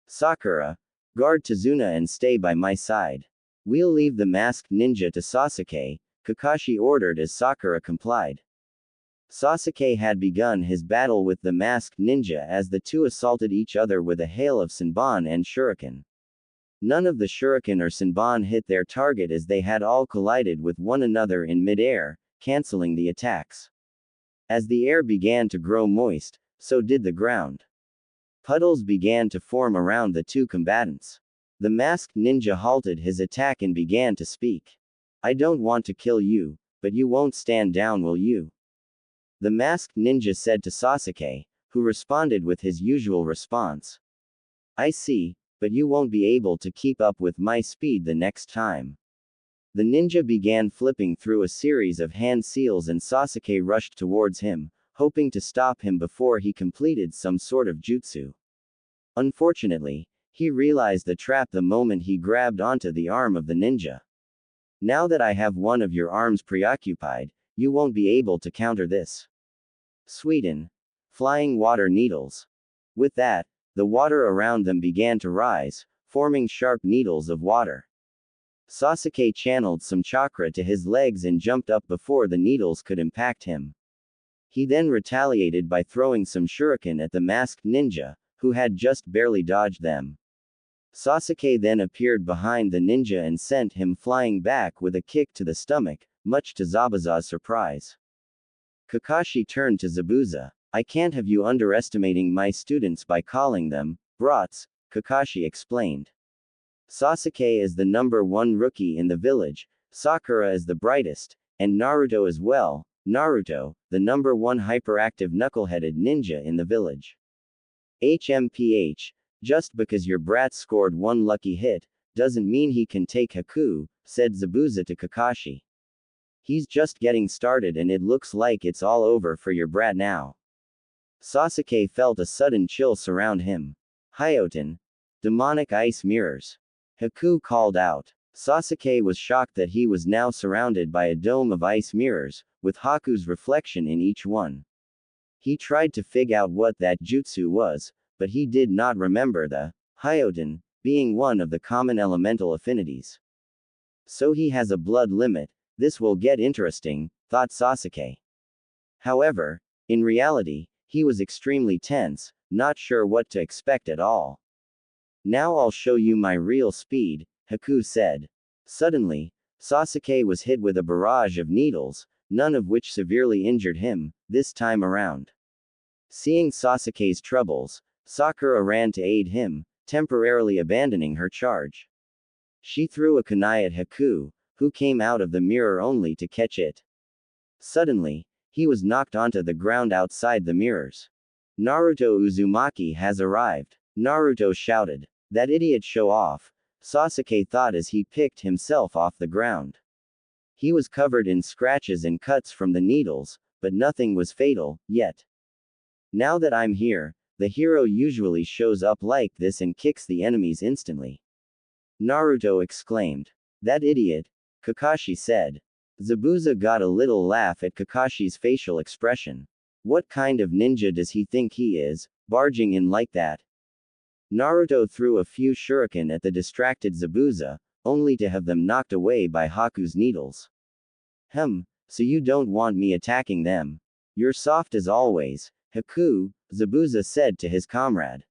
Sakura, guard Tazuna and stay by my side. We'll leave the masked ninja to Sasuke, Kakashi ordered as Sakura complied. Sasuke had begun his battle with the masked ninja as the two assaulted each other with a hail of Senbon and Shuriken. None of the Shuriken or Senbon hit their target as they had all collided with one another in mid-air, canceling the attacks. As the air began to grow moist, so did the ground. Puddles began to form around the two combatants. The masked ninja halted his attack and began to speak. I don't want to kill you, but you won't stand down, will you? The masked ninja said to Sasuke, who responded with his usual response. I see, but you won't be able to keep up with my speed the next time. The ninja began flipping through a series of hand seals and Sasuke rushed towards him, hoping to stop him before he completed some sort of jutsu. Unfortunately, he realized the trap the moment he grabbed onto the arm of the ninja. Now that I have one of your arms preoccupied, you won't be able to counter this. Sweden. Flying water needles. With that, the water around them began to rise, forming sharp needles of water. Sasuke channeled some chakra to his legs and jumped up before the needles could impact him. He then retaliated by throwing some shuriken at the masked ninja, who had just barely dodged them. Sasuke then appeared behind the ninja and sent him flying back with a kick to the stomach, much to Zabuza's surprise. Kakashi turned to Zabuza. I can't have you underestimating my students by calling them brats, Kakashi explained. Sasuke is the number one rookie in the village, Sakura is the brightest, and Naruto as well, Naruto, the number one hyperactive knuckleheaded ninja in the village. HMPH, just because your brat scored one lucky hit, doesn't mean he can take Haku, said Zabuza to Kakashi. He's just getting started and it looks like it's all over for your brat now. Sasuke felt a sudden chill surround him. Hyoten. Demonic ice mirrors. Haku called out. Sasuke was shocked that he was now surrounded by a dome of ice mirrors, with Haku's reflection in each one. He tried to figure out what that jutsu was, but he did not remember the Hyoten, being one of the common elemental affinities. So he has a blood limit. This will get interesting, thought Sasuke. However, in reality, he was extremely tense, not sure what to expect at all. Now I'll show you my real speed, Haku said. Suddenly, Sasuke was hit with a barrage of needles, none of which severely injured him, this time around. Seeing Sasuke's troubles, Sakura ran to aid him, temporarily abandoning her charge. She threw a kunai at Haku, who came out of the mirror only to catch it. Suddenly, he was knocked onto the ground outside the mirrors. Naruto Uzumaki has arrived. Naruto shouted. That idiot show off, Sasuke thought as he picked himself off the ground. He was covered in scratches and cuts from the needles, but nothing was fatal, yet. Now that I'm here, the hero usually shows up like this and kicks the enemies instantly. Naruto exclaimed. That idiot, Kakashi said. Zabuza got a little laugh at Kakashi's facial expression. What kind of ninja does he think he is, barging in like that? Naruto threw a few shuriken at the distracted Zabuza, only to have them knocked away by Haku's needles. So you don't want me attacking them? You're soft as always, Haku, Zabuza said to his comrade.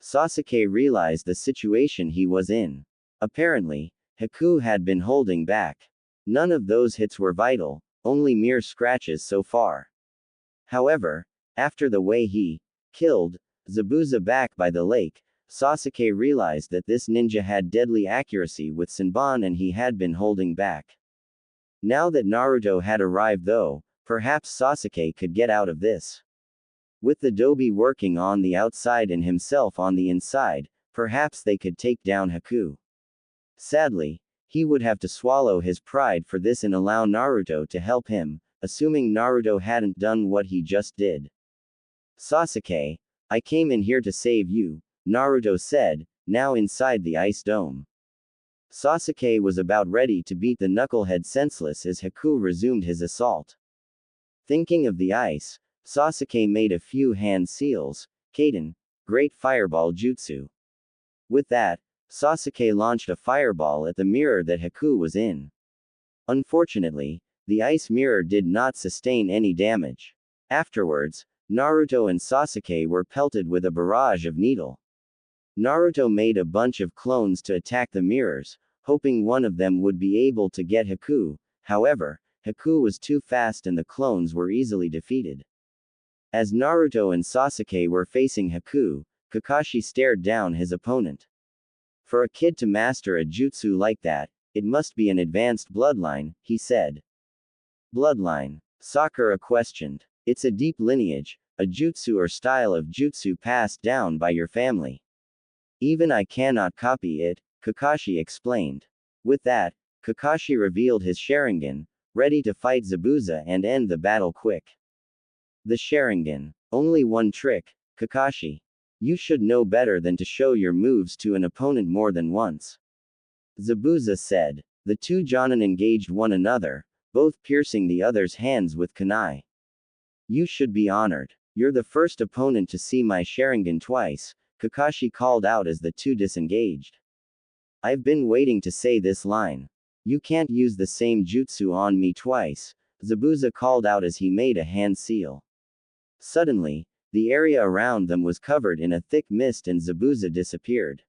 Sasuke realized the situation he was in. Apparently, Haku had been holding back. None of those hits were vital, only mere scratches so far. However, after the way he killed Zabuza back by the lake, Sasuke realized that this ninja had deadly accuracy with Senbon and he had been holding back. Now that Naruto had arrived though, perhaps Sasuke could get out of this. With the Dobi working on the outside and himself on the inside, perhaps they could take down Haku. Sadly, he would have to swallow his pride for this and allow Naruto to help him, assuming Naruto hadn't done what he just did. Sasuke, I came in here to save you, Naruto said, now inside the ice dome. Sasuke was about ready to beat the knucklehead senseless as Haku resumed his assault. Thinking of the ice, Sasuke made a few hand seals, Kaden, Great Fireball Jutsu. With that, Sasuke launched a fireball at the mirror that Haku was in. Unfortunately, the ice mirror did not sustain any damage. Afterwards, Naruto and Sasuke were pelted with a barrage of needle. Naruto made a bunch of clones to attack the mirrors, hoping one of them would be able to get Haku. However, Haku was too fast and the clones were easily defeated. As Naruto and Sasuke were facing Haku, Kakashi stared down his opponent. For a kid to master a jutsu like that, it must be an advanced bloodline, he said. Bloodline? Sakura questioned. It's a deep lineage, a jutsu or style of jutsu passed down by your family. Even I cannot copy it, Kakashi explained. With that, Kakashi revealed his Sharingan, ready to fight Zabuza and end the battle quick. The Sharingan. Only one trick, Kakashi. You should know better than to show your moves to an opponent more than once. Zabuza said. The two Jonin engaged one another, both piercing the other's hands with kunai. You should be honored. You're the first opponent to see my Sharingan twice, Kakashi called out as the two disengaged. I've been waiting to say this line. You can't use the same jutsu on me twice, Zabuza called out as he made a hand seal. Suddenly, the area around them was covered in a thick mist and Zabuza disappeared.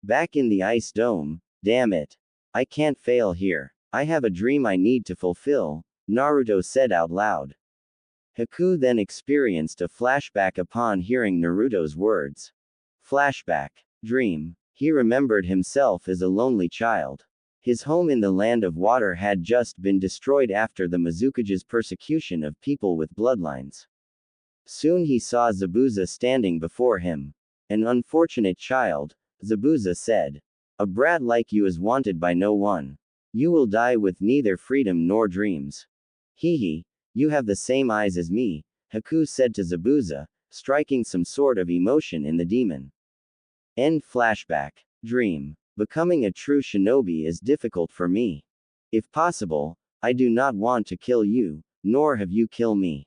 Back in the ice dome, damn it. I can't fail here. I have a dream I need to fulfill, Naruto said out loud. Haku then experienced a flashback upon hearing Naruto's words. Flashback. Dream. He remembered himself as a lonely child. His home in the land of water had just been destroyed after the Mizukage's persecution of people with bloodlines. Soon he saw Zabuza standing before him. An unfortunate child, Zabuza said. A brat like you is wanted by no one. You will die with neither freedom nor dreams. Hee, you have the same eyes as me, Haku said to Zabuza, striking some sort of emotion in the demon. End flashback. Dream. Becoming a true shinobi is difficult for me. If possible, I do not want to kill you, nor have you kill me.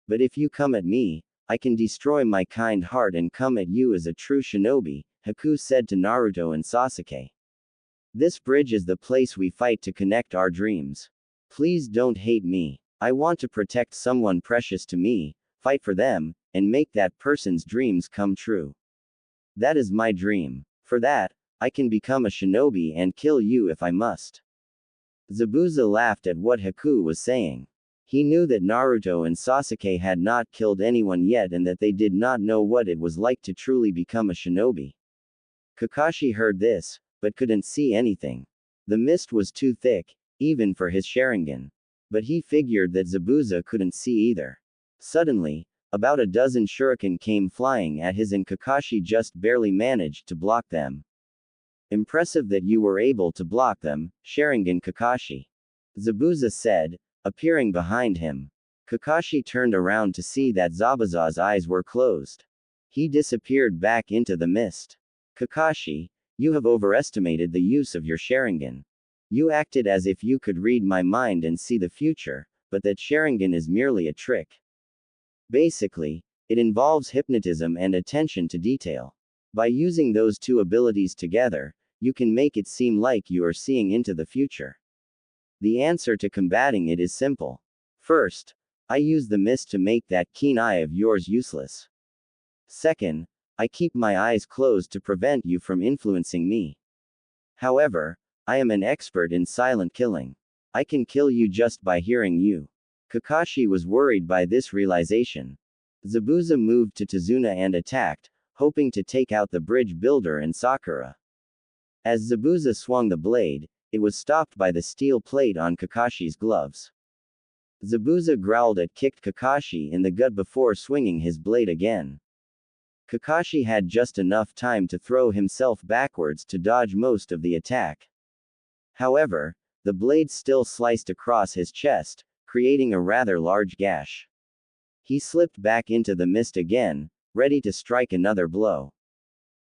But if you come at me, I can destroy my kind heart and come at you as a true shinobi, Haku said to Naruto and Sasuke. This bridge is the place we fight to connect our dreams. Please don't hate me. I want to protect someone precious to me, fight for them, and make that person's dreams come true. That is my dream. For that, I can become a shinobi and kill you if I must. Zabuza laughed at what Haku was saying. He knew that Naruto and Sasuke had not killed anyone yet and that they did not know what it was like to truly become a shinobi. Kakashi heard this, but couldn't see anything. The mist was too thick, even for his Sharingan. But he figured that Zabuza couldn't see either. Suddenly, about a dozen shuriken came flying at his and Kakashi just barely managed to block them. Impressive that you were able to block them, Sharingan Kakashi. Zabuza said, appearing behind him. Kakashi turned around to see that Zabuza's eyes were closed. He disappeared back into the mist. Kakashi, you have overestimated the use of your Sharingan. You acted as if you could read my mind and see the future, but that Sharingan is merely a trick. Basically, it involves hypnotism and attention to detail. By using those two abilities together, you can make it seem like you are seeing into the future. The answer to combating it is simple. First, I use the mist to make that keen eye of yours useless. Second, I keep my eyes closed to prevent you from influencing me. However, I am an expert in silent killing. I can kill you just by hearing you. Kakashi was worried by this realization. Zabuza moved to Tazuna and attacked, hoping to take out the bridge builder and Sakura. As Zabuza swung the blade, it was stopped by the steel plate on Kakashi's gloves. Zabuza growled and kicked Kakashi in the gut before swinging his blade again. Kakashi had just enough time to throw himself backwards to dodge most of the attack. However, the blade still sliced across his chest, creating a rather large gash. He slipped back into the mist again, ready to strike another blow.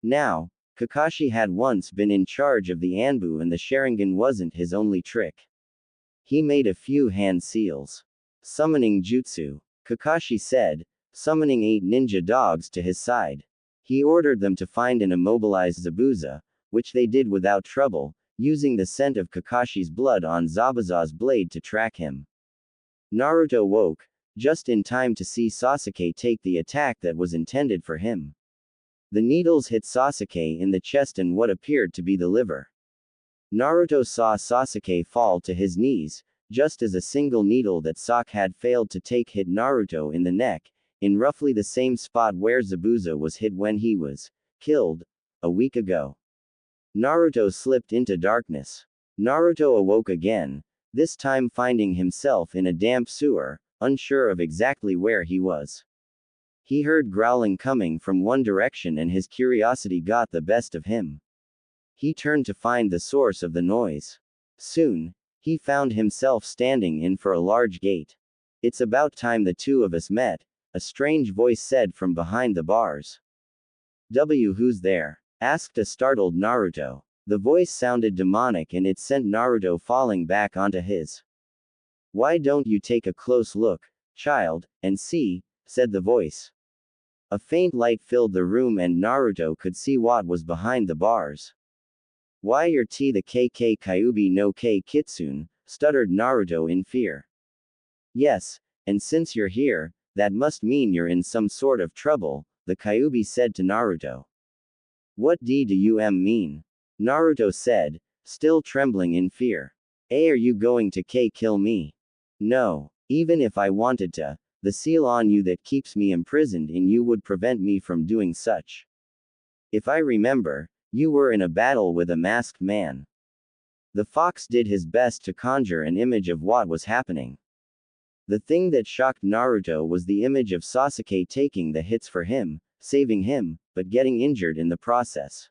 Now, Kakashi had once been in charge of the Anbu and the Sharingan wasn't his only trick. He made a few hand seals. Summoning jutsu, Kakashi said, summoning 8 ninja dogs to his side. He ordered them to find and immobilize Zabuza, which they did without trouble, using the scent of Kakashi's blood on Zabuza's blade to track him. Naruto woke, just in time to see Sasuke take the attack that was intended for him. The needles hit Sasuke in the chest and what appeared to be the liver. Naruto saw Sasuke fall to his knees, just as a single needle that Sok had failed to take hit Naruto in the neck, in roughly the same spot where Zabuza was hit when he was killed a week ago. Naruto slipped into darkness. Naruto awoke again, this time finding himself in a damp sewer, unsure of exactly where he was. He heard growling coming from one direction and his curiosity got the best of him. He turned to find the source of the noise. Soon, he found himself standing in for a large gate. It's about time the two of us met, a strange voice said from behind the bars. Who's there? Asked a startled Naruto. The voice sounded demonic and it sent Naruto falling back onto his. Why don't you take a close look, child, and see, said the voice. A faint light filled the room and Naruto could see what was behind the bars. Why your T the KK Kyuubi no K Kitsune, stuttered Naruto in fear. Yes, and since you're here, that must mean you're in some sort of trouble, the Kyuubi said to Naruto. What do you mean? Naruto said, still trembling in fear. Are you going to kill me? No, even if I wanted to, the seal on you that keeps me imprisoned in you would prevent me from doing such. If I remember, you were in a battle with a masked man. The fox did his best to conjure an image of what was happening. The thing that shocked Naruto was the image of Sasuke taking the hits for him, saving him, but getting injured in the process.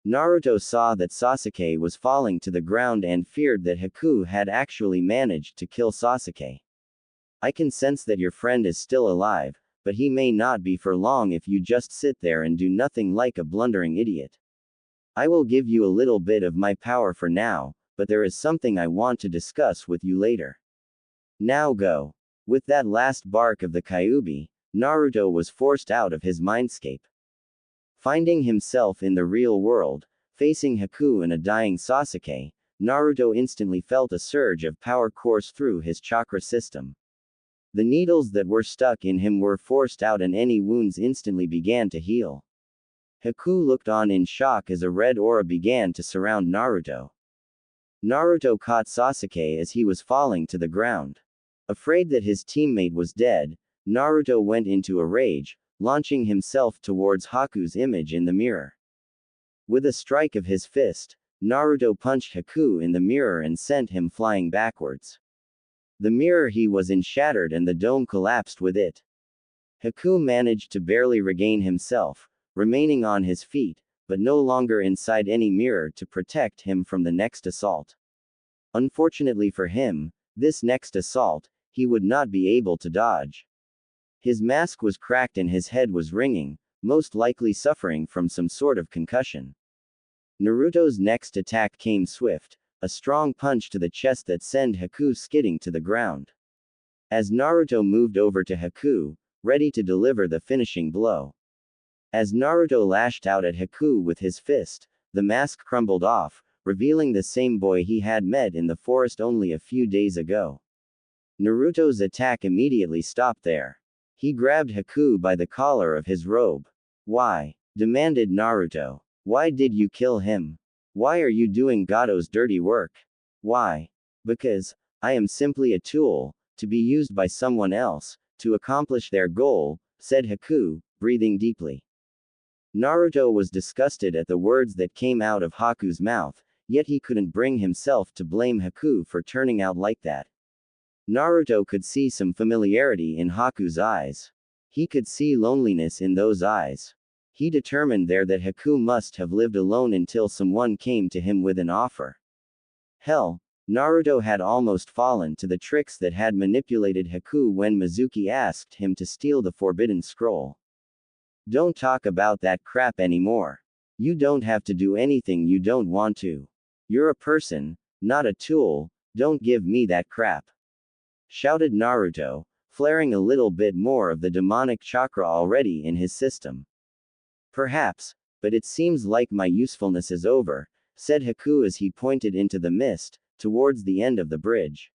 Naruto saw that Sasuke was falling to the ground and feared that Haku had actually managed to kill Sasuke. I can sense that your friend is still alive, but he may not be for long if you just sit there and do nothing like a blundering idiot. I will give you a little bit of my power for now, but there is something I want to discuss with you later. Now go. With that last bark of the Kyuubi, Naruto was forced out of his mindscape. Finding himself in the real world, facing Haku and a dying Sasuke, Naruto instantly felt a surge of power course through his chakra system. The needles that were stuck in him were forced out and any wounds instantly began to heal. Haku looked on in shock as a red aura began to surround Naruto. Naruto caught Sasuke as he was falling to the ground. Afraid that his teammate was dead, Naruto went into a rage, launching himself towards Haku's image in the mirror. With a strike of his fist, Naruto punched Haku in the mirror and sent him flying backwards. The mirror he was in shattered and the dome collapsed with it. Haku managed to barely regain himself, remaining on his feet, but no longer inside any mirror to protect him from the next assault. Unfortunately for him, this next assault, he would not be able to dodge. His mask was cracked and his head was ringing, most likely suffering from some sort of concussion. Naruto's next attack came swift, a strong punch to the chest that sent Haku skidding to the ground. As Naruto moved over to Haku, ready to deliver the finishing blow. As Naruto lashed out at Haku with his fist, the mask crumbled off, revealing the same boy he had met in the forest only a few days ago. Naruto's attack immediately stopped there. He grabbed Haku by the collar of his robe. Why? Demanded Naruto. Why did you kill him? Why are you doing Gado's dirty work? Why? Because I am simply a tool, to be used by someone else, to accomplish their goal, said Haku, breathing deeply. Naruto was disgusted at the words that came out of Haku's mouth, yet he couldn't bring himself to blame Haku for turning out like that. Naruto could see some familiarity in Haku's eyes. He could see loneliness in those eyes. He determined there that Haku must have lived alone until someone came to him with an offer. Hell, Naruto had almost fallen to the tricks that had manipulated Haku when Mizuki asked him to steal the Forbidden Scroll. Don't talk about that crap anymore. You don't have to do anything you don't want to. You're a person, not a tool, don't give me that crap. Shouted Naruto, flaring a little bit more of the demonic chakra already in his system. Perhaps, but it seems like my usefulness is over, said Haku as he pointed into the mist, towards the end of the bridge.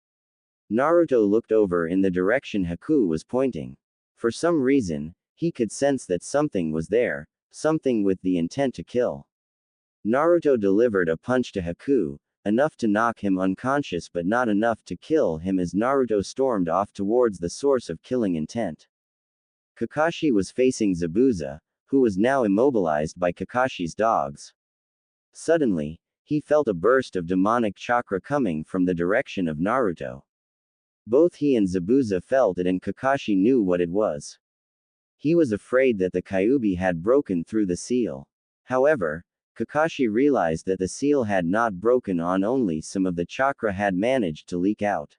Naruto looked over in the direction Haku was pointing. For some reason, he could sense that something was there, something with the intent to kill. Naruto delivered a punch to Haku, enough to knock him unconscious but not enough to kill him as Naruto stormed off towards the source of killing intent. Kakashi was facing Zabuza, who was now immobilized by Kakashi's dogs. Suddenly, he felt a burst of demonic chakra coming from the direction of Naruto. Both he and Zabuza felt it and Kakashi knew what it was. He was afraid that the Kyuubi had broken through the seal. However, Kakashi realized that the seal had not broken on, only some of the chakra had managed to leak out.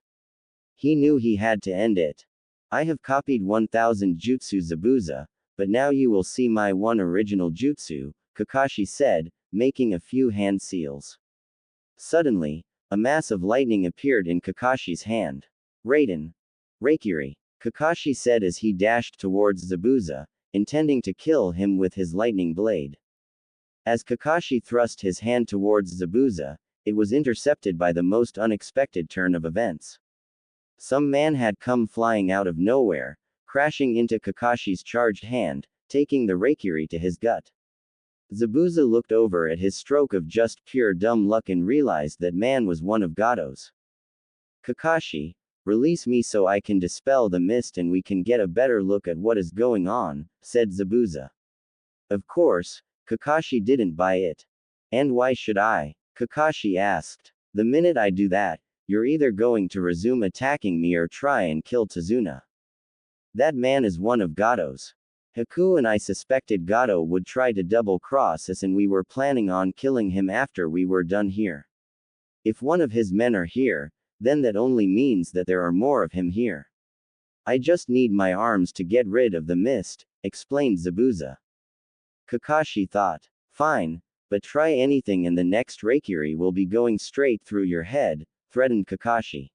He knew he had to end it. I have copied 1000 jutsu Zabuza, but now you will see my one original jutsu, Kakashi said, making a few hand seals. Suddenly, a mass of lightning appeared in Kakashi's hand. Raiden. Reikiri, Kakashi said as he dashed towards Zabuza, intending to kill him with his lightning blade. As Kakashi thrust his hand towards Zabuza, it was intercepted by the most unexpected turn of events. Some man had come flying out of nowhere, crashing into Kakashi's charged hand, taking the Reikiri to his gut. Zabuza looked over at his stroke of just pure dumb luck and realized that man was one of Gado's. Kakashi, release me so I can dispel the mist and we can get a better look at what is going on, said Zabuza. Of course, Kakashi didn't buy it. And why should I? Kakashi asked. The minute I do that, you're either going to resume attacking me or try and kill Tazuna. That man is one of Gado's. Haku and I suspected Gado would try to double-cross us and we were planning on killing him after we were done here. If one of his men are here, then that only means that there are more of him here. I just need my arms to get rid of the mist, explained Zabuza. Kakashi thought. Fine, but try anything and the next Reikiri will be going straight through your head, threatened Kakashi.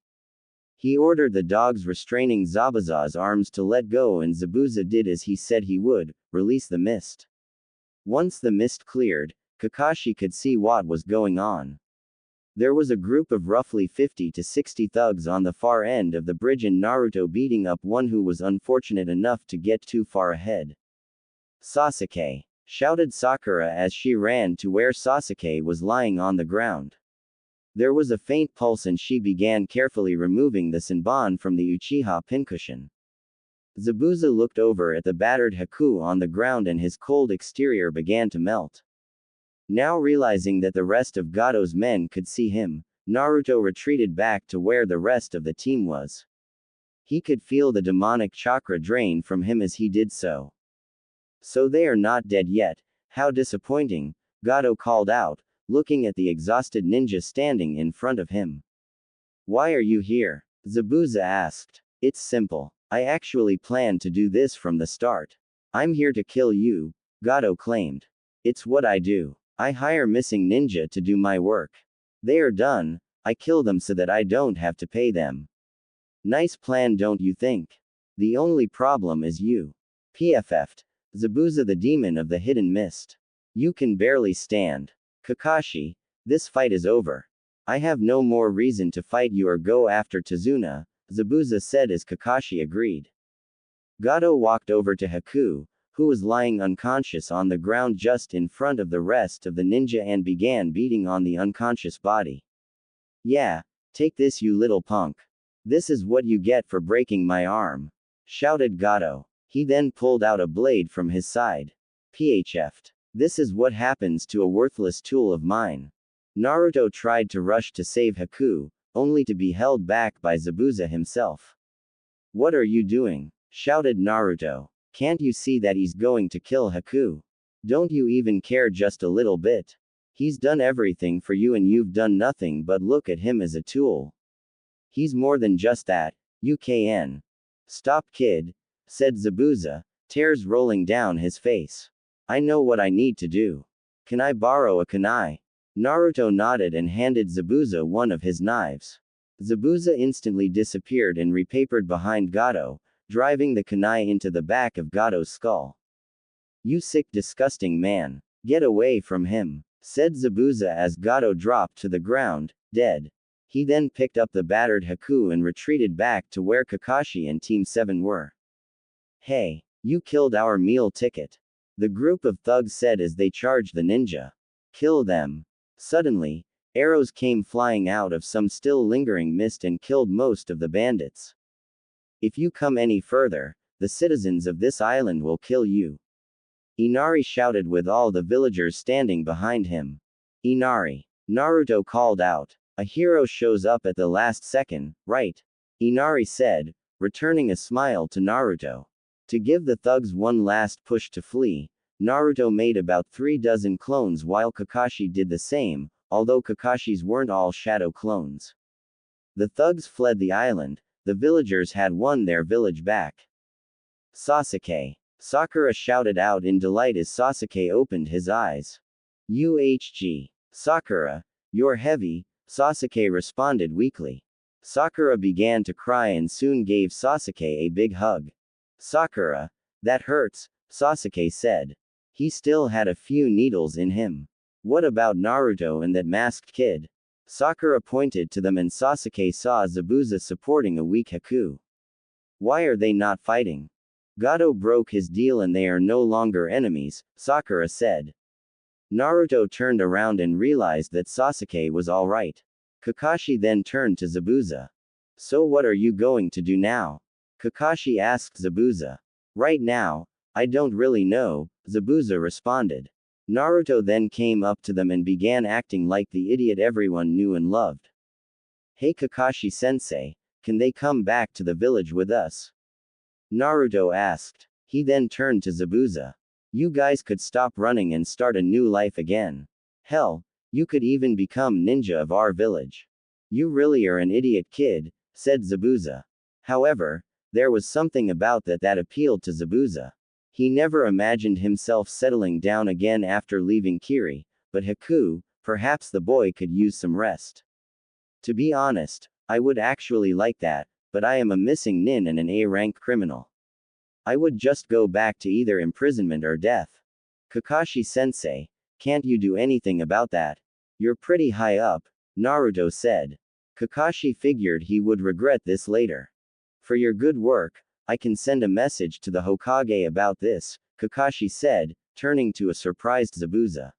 He ordered the dogs restraining Zabuza's arms to let go, and Zabuza did as he said he would, release the mist. Once the mist cleared, Kakashi could see what was going on. There was a group of roughly 50 to 60 thugs on the far end of the bridge and Naruto beating up one who was unfortunate enough to get too far ahead. Sasuke! Shouted Sakura as she ran to where Sasuke was lying on the ground. There was a faint pulse and she began carefully removing the Senbon from the Uchiha pincushion. Zabuza looked over at the battered Haku on the ground and his cold exterior began to melt. Now realizing that the rest of Gato's men could see him, Naruto retreated back to where the rest of the team was. He could feel the demonic chakra drain from him as he did so. So they are not dead yet, how disappointing, Gato called out, looking at the exhausted ninja standing in front of him. Why are you here? Zabuza asked. It's simple. I actually planned to do this from the start. I'm here to kill you, Gato claimed. It's what I do. I hire missing ninja to do my work. They are done, I kill them so that I don't have to pay them. Nice plan, don't you think? The only problem is you. PFF'd. Zabuza, the demon of the hidden mist. You can barely stand. Kakashi, this fight is over. I have no more reason to fight you or go after Tazuna, Zabuza said as Kakashi agreed. Gato walked over to Haku, who was lying unconscious on the ground just in front of the rest of the ninja and began beating on the unconscious body. Yeah, take this you little punk. This is what you get for breaking my arm, shouted Gato. He then pulled out a blade from his side. PHF'd. This is what happens to a worthless tool of mine. Naruto tried to rush to save Haku, only to be held back by Zabuza himself. What are you doing? Shouted Naruto. Can't you see that he's going to kill Haku? Don't you even care just a little bit? He's done everything for you and you've done nothing but look at him as a tool. He's more than just that, UKN. Stop, kid, said Zabuza, tears rolling down his face. I know what I need to do. Can I borrow a kunai? Naruto nodded and handed Zabuza one of his knives. Zabuza instantly disappeared and repapered behind Gato, driving the kunai into the back of Gato's skull. You sick, disgusting man. Get away from him, said Zabuza as Gato dropped to the ground, dead. He then picked up the battered Haku and retreated back to where Kakashi and Team 7 were. Hey, you killed our meal ticket. The group of thugs said as they charged the ninja. Kill them. Suddenly, arrows came flying out of some still lingering mist and killed most of the bandits. If you come any further, the citizens of this island will kill you. Inari shouted with all the villagers standing behind him. Inari. Naruto called out. A hero shows up at the last second, right? Inari said, returning a smile to Naruto. To give the thugs one last push to flee, Naruto made about 3 dozen clones while Kakashi did the same, although Kakashi's weren't all shadow clones. The thugs fled the island, the villagers had won their village back. Sasuke. Sakura shouted out in delight as Sasuke opened his eyes. UHG. Sakura, you're heavy, Sasuke responded weakly. Sakura began to cry and soon gave Sasuke a big hug. Sakura, that hurts, Sasuke said. He still had a few needles in him. What about Naruto and that masked kid? Sakura pointed to them and Sasuke saw Zabuza supporting a weak Haku. Why are they not fighting? Gato broke his deal and they are no longer enemies, Sakura said. Naruto turned around and realized that Sasuke was alright. Kakashi then turned to Zabuza. So what are you going to do now? Kakashi asked Zabuza. Right now, I don't really know, Zabuza responded. Naruto then came up to them and began acting like the idiot everyone knew and loved. Hey Kakashi-sensei, can they come back to the village with us? Naruto asked. He then turned to Zabuza. You guys could stop running and start a new life again. Hell, you could even become ninja of our village. You really are an idiot kid, said Zabuza. However, there was something about that appealed to Zabuza. He never imagined himself settling down again after leaving Kiri, but Haku, perhaps the boy could use some rest. To be honest, I would actually like that, but I am a missing nin and an A-rank criminal. I would just go back to either imprisonment or death. Kakashi-sensei, can't you do anything about that? You're pretty high up, Naruto said. Kakashi figured he would regret this later. For your good work, I can send a message to the Hokage about this, Kakashi said, turning to a surprised Zabuza.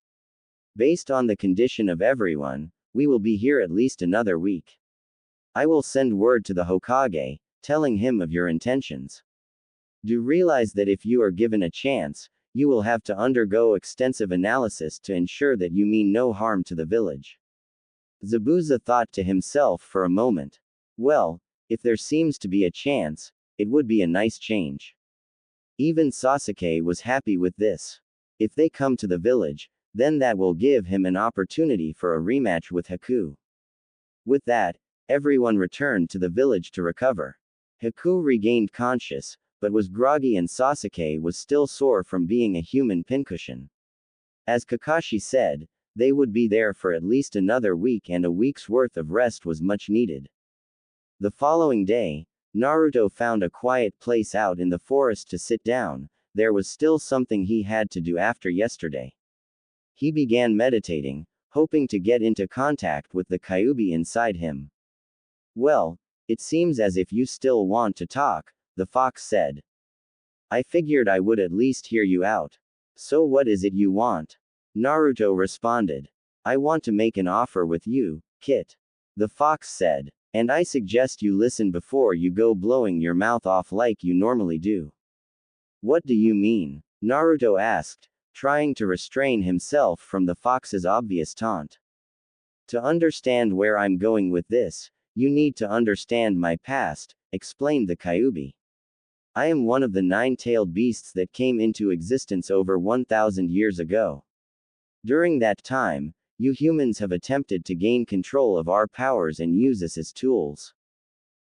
Based on the condition of everyone, we will be here at least another week. I will send word to the Hokage, telling him of your intentions. Do realize that if you are given a chance, you will have to undergo extensive analysis to ensure that you mean no harm to the village. Zabuza thought to himself for a moment. Well, if there seems to be a chance, it would be a nice change. Even Sasuke was happy with this. If they come to the village, then that will give him an opportunity for a rematch with Haku. With that, everyone returned to the village to recover. Haku regained conscious, but was groggy and Sasuke was still sore from being a human pincushion. As Kakashi said, they would be there for at least another week and a week's worth of rest was much needed. The following day, Naruto found a quiet place out in the forest to sit down. There was still something he had to do after yesterday. He began meditating, hoping to get into contact with the Kyuubi inside him. Well, it seems as if you still want to talk, the fox said. I figured I would at least hear you out. So what is it you want? Naruto responded. I want to make an offer with you, Kit. The fox said. And I suggest you listen before you go blowing your mouth off like you normally do. What do you mean? Naruto asked, trying to restrain himself from the fox's obvious taunt. To understand where I'm going with this, you need to understand my past, explained the Kyuubi. I am one of the 9-tailed beasts that came into existence over 1,000 years ago. During that time, you humans have attempted to gain control of our powers and use us as tools.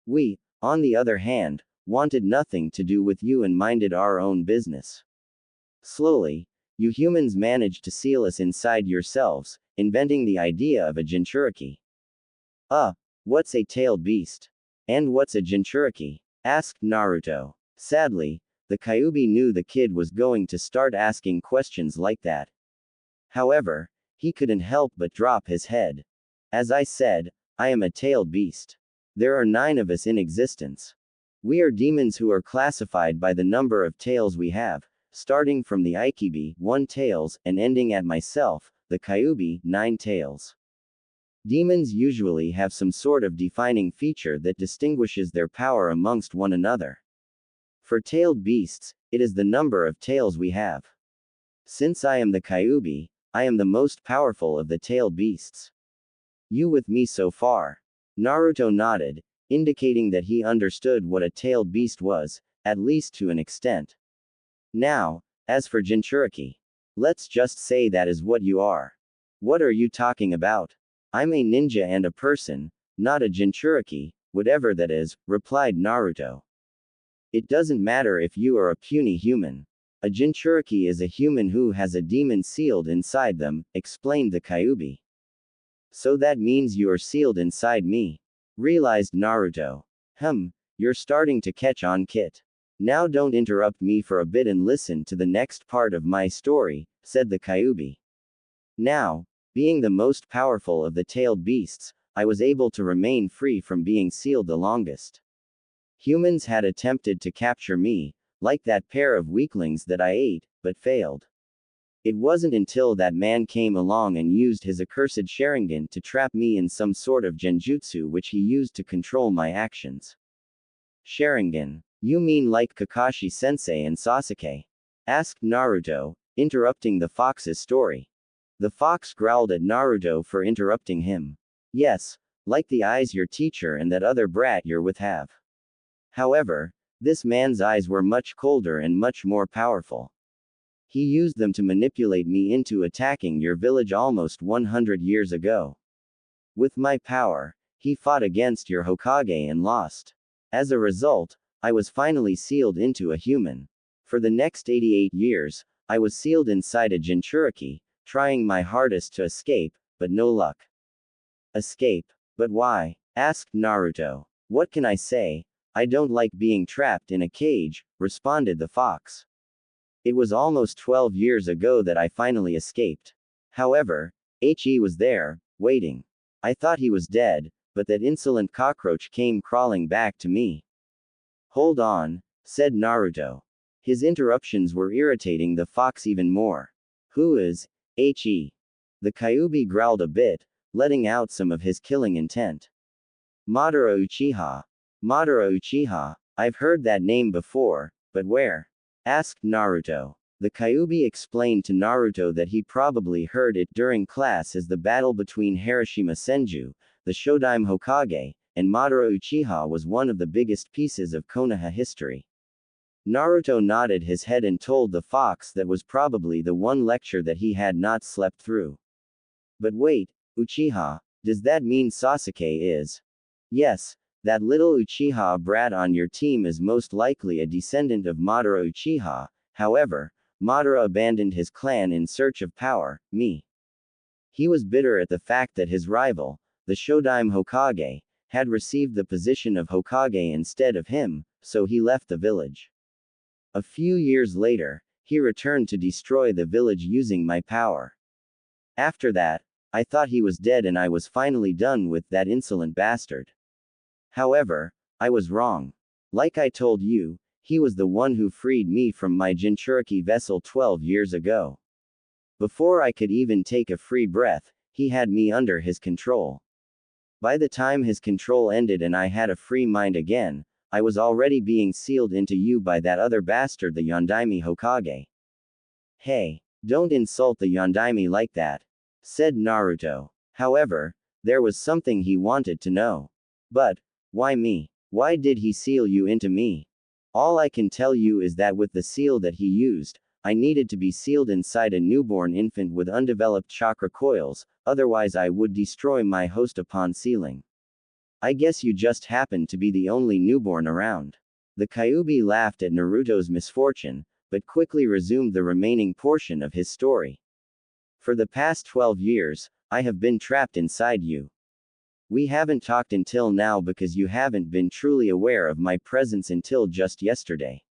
We, on the other hand, wanted nothing to do with you and minded our own business. Slowly, you humans managed to seal us inside yourselves, inventing the idea of a Jinchuriki. What's a tailed beast? And what's a Jinchuriki? Asked Naruto. Sadly, the Kyuubi knew the kid was going to start asking questions like that. However, he couldn't help but drop his head. As I said, I am a tailed beast. There are 9 of us in existence. We are demons who are classified by the number of tails we have, starting from the Ikibi, 1 tails, and ending at myself, the Kyuubi, 9 tails. Demons usually have some sort of defining feature that distinguishes their power amongst one another. For tailed beasts, it is the number of tails we have. Since I am the Kyuubi, I am the most powerful of the tailed beasts. You with me so far? Naruto nodded, indicating that he understood what a tailed beast was, at least to an extent. Now, as for Jinchuriki. Let's just say that is what you are. What are you talking about? I'm a ninja and a person, not a Jinchuriki, whatever that is, replied Naruto. It doesn't matter if you are a puny human. A Jinchuriki is a human who has a demon sealed inside them, explained the Kyuubi. So that means you are sealed inside me, realized Naruto. You're starting to catch on, Kit. Now don't interrupt me for a bit and listen to the next part of my story, said the Kyuubi. Now, being the most powerful of the tailed beasts, I was able to remain free from being sealed the longest. Humans had attempted to capture me, like that pair of weaklings that I ate, but failed. It wasn't until that man came along and used his accursed Sharingan to trap me in some sort of genjutsu which he used to control my actions. Sharingan? You mean like Kakashi-sensei and Sasuke? Asked Naruto, interrupting the fox's story. The fox growled at Naruto for interrupting him. Yes, like the eyes your teacher and that other brat you're with have. However, this man's eyes were much colder and much more powerful. He used them to manipulate me into attacking your village almost 100 years ago. With my power, he fought against your Hokage and lost. As a result, I was finally sealed into a human. For the next 88 years, I was sealed inside a Jinchuriki, trying my hardest to escape, but no luck. Escape? But why? Asked Naruto. What can I say? I don't like being trapped in a cage, responded the fox. It was almost 12 years ago that I finally escaped. However, He was there, waiting. I thought he was dead, but that insolent cockroach came crawling back to me. Hold on, said Naruto. His interruptions were irritating the fox even more. Who is He? The Kyuubi growled a bit, letting out some of his killing intent. Madara Uchiha. Madara Uchiha. I've heard that name before, but where? Asked Naruto. The Kyuubi explained to Naruto that he probably heard it during class as the battle between Hiroshima Senju, the Shodaime Hokage, and Madara Uchiha was one of the biggest pieces of Konoha history. Naruto nodded his head and told the fox that was probably the one lecture that he had not slept through. But wait, Uchiha, does that mean Sasuke is? Yes, that little Uchiha brat on your team is most likely a descendant of Madara Uchiha. However, Madara abandoned his clan in search of power, me. He was bitter at the fact that his rival, the Shodaime Hokage, had received the position of Hokage instead of him, so he left the village. A few years later, he returned to destroy the village using my power. After that, I thought he was dead and I was finally done with that insolent bastard. However, I was wrong. Like I told you, he was the one who freed me from my Jinchuriki vessel 12 years ago. Before I could even take a free breath, he had me under his control. By the time his control ended and I had a free mind again, I was already being sealed into you by that other bastard, the Yondaime Hokage. Hey, don't insult the Yondaime like that, said Naruto. However, there was something he wanted to know. But, why me? Why did he seal you into me? All I can tell you is that with the seal that he used, I needed to be sealed inside a newborn infant with undeveloped chakra coils, otherwise I would destroy my host upon sealing. I guess you just happened to be the only newborn around. The Kyuubi laughed at Naruto's misfortune, but quickly resumed the remaining portion of his story. For the past 12 years, I have been trapped inside you. We haven't talked until now because you haven't been truly aware of my presence until just yesterday.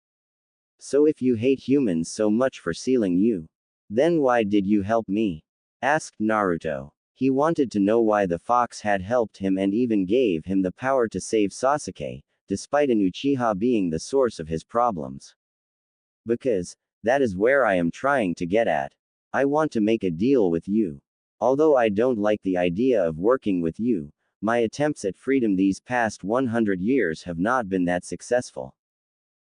So if you hate humans so much for sealing you, then why did you help me? Asked Naruto. He wanted to know why the fox had helped him and even gave him the power to save Sasuke, despite an Uchiha being the source of his problems. Because, that is where I am trying to get at. I want to make a deal with you. Although I don't like the idea of working with you, my attempts at freedom these past 100 years have not been that successful.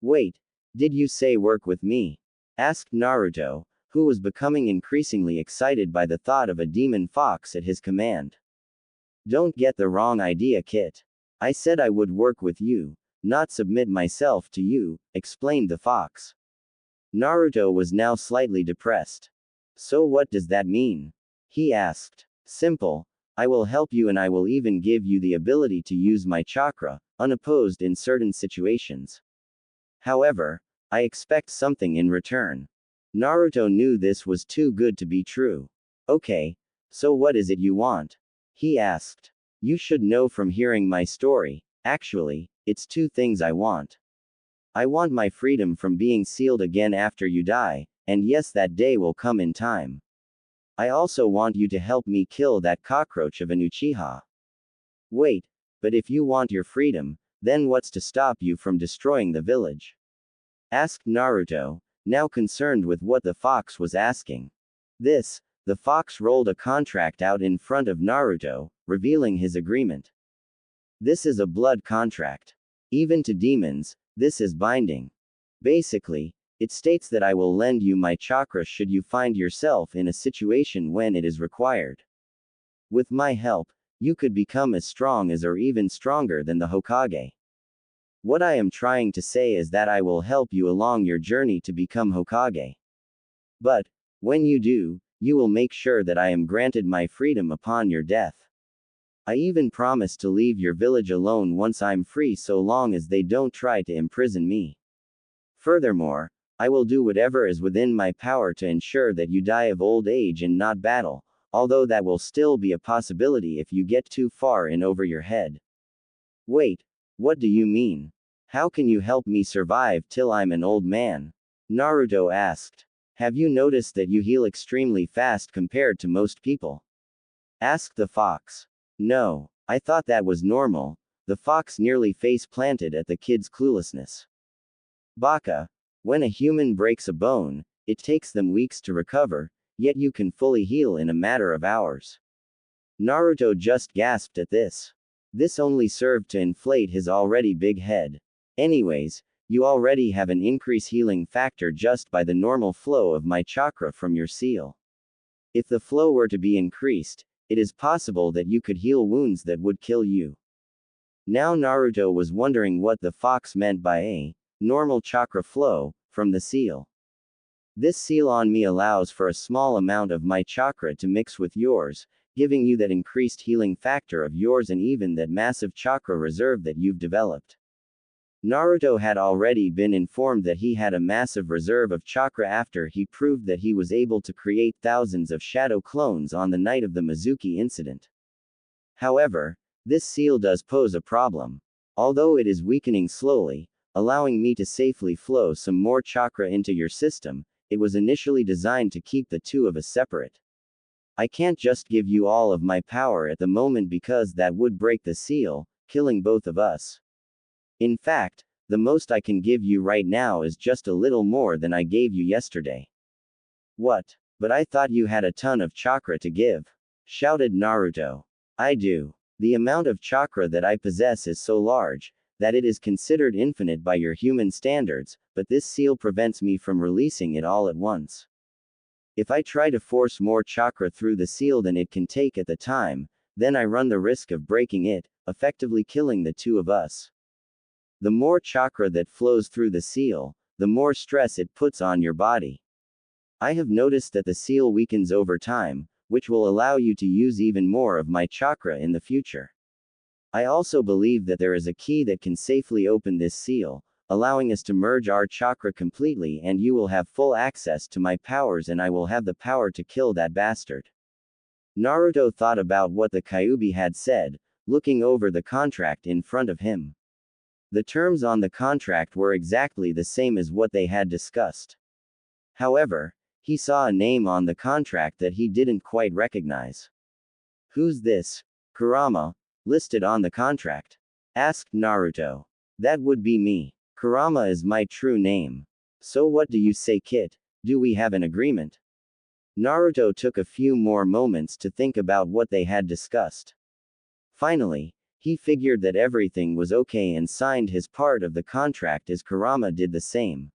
Wait, did you say work with me? Asked Naruto, who was becoming increasingly excited by the thought of a demon fox at his command. Don't get the wrong idea, Kit. I said I would work with you, not submit myself to you, explained the fox. Naruto was now slightly depressed. So what does that mean? He asked. Simple. I will help you and I will even give you the ability to use my chakra, unopposed in certain situations. However, I expect something in return. Naruto knew this was too good to be true. Okay, so what is it you want? He asked. You should know from hearing my story. Actually, it's two things I want. I want my freedom from being sealed again after you die, and yes, that day will come in time. I also want you to help me kill that cockroach of an Uchiha. Wait, but if you want your freedom, then what's to stop you from destroying the village? Asked Naruto, now concerned with what the fox was asking. The fox rolled a contract out in front of Naruto, revealing his agreement. This is a blood contract. Even to demons, this is binding. Basically, it states that I will lend you my chakra should you find yourself in a situation when it is required. With my help, you could become as strong as or even stronger than the Hokage. What I am trying to say is that I will help you along your journey to become Hokage. But, when you do, you will make sure that I am granted my freedom upon your death. I even promise to leave your village alone once I'm free so long as they don't try to imprison me. Furthermore, I will do whatever is within my power to ensure that you die of old age and not battle, although that will still be a possibility if you get too far in over your head. Wait, what do you mean? How can you help me survive till I'm an old man? Naruto asked. Have you noticed that you heal extremely fast compared to most people? Asked the fox. No, I thought that was normal. The fox nearly face planted at the kid's cluelessness. Baka, when a human breaks a bone, it takes them weeks to recover, yet you can fully heal in a matter of hours. Naruto just gasped at this. This only served to inflate his already big head. Anyways, you already have an increased healing factor just by the normal flow of my chakra from your seal. If the flow were to be increased, it is possible that you could heal wounds that would kill you. Now Naruto was wondering what the fox meant by a normal chakra flow from the seal. This seal on me allows for a small amount of my chakra to mix with yours, giving you that increased healing factor of yours and even that massive chakra reserve that you've developed. Naruto had already been informed that he had a massive reserve of chakra after he proved that he was able to create thousands of shadow clones on the night of the Mizuki incident. However, this seal does pose a problem. Although it is weakening slowly, allowing me to safely flow some more chakra into your system, it was initially designed to keep the two of us separate. I can't just give you all of my power at the moment because that would break the seal, killing both of us. In fact, the most I can give you right now is just a little more than I gave you yesterday. What? But I thought you had a ton of chakra to give, shouted Naruto. I do. The amount of chakra that I possess is so large that it is considered infinite by your human standards, but this seal prevents me from releasing it all at once. If I try to force more chakra through the seal than it can take at the time, then I run the risk of breaking it, effectively killing the two of us. The more chakra that flows through the seal, the more stress it puts on your body. I have noticed that the seal weakens over time, which will allow you to use even more of my chakra in the future. I also believe that there is a key that can safely open this seal, allowing us to merge our chakra completely, and you will have full access to my powers and I will have the power to kill that bastard. Naruto thought about what the Kyuubi had said, looking over the contract in front of him. The terms on the contract were exactly the same as what they had discussed. However, he saw a name on the contract that he didn't quite recognize. Who's this? Kurama, listed on the contract? Asked Naruto. That would be me. Kurama is my true name. So what do you say, Kit? Do we have an agreement? Naruto took a few more moments to think about what they had discussed. Finally, he figured that everything was okay and signed his part of the contract as Kurama did the same.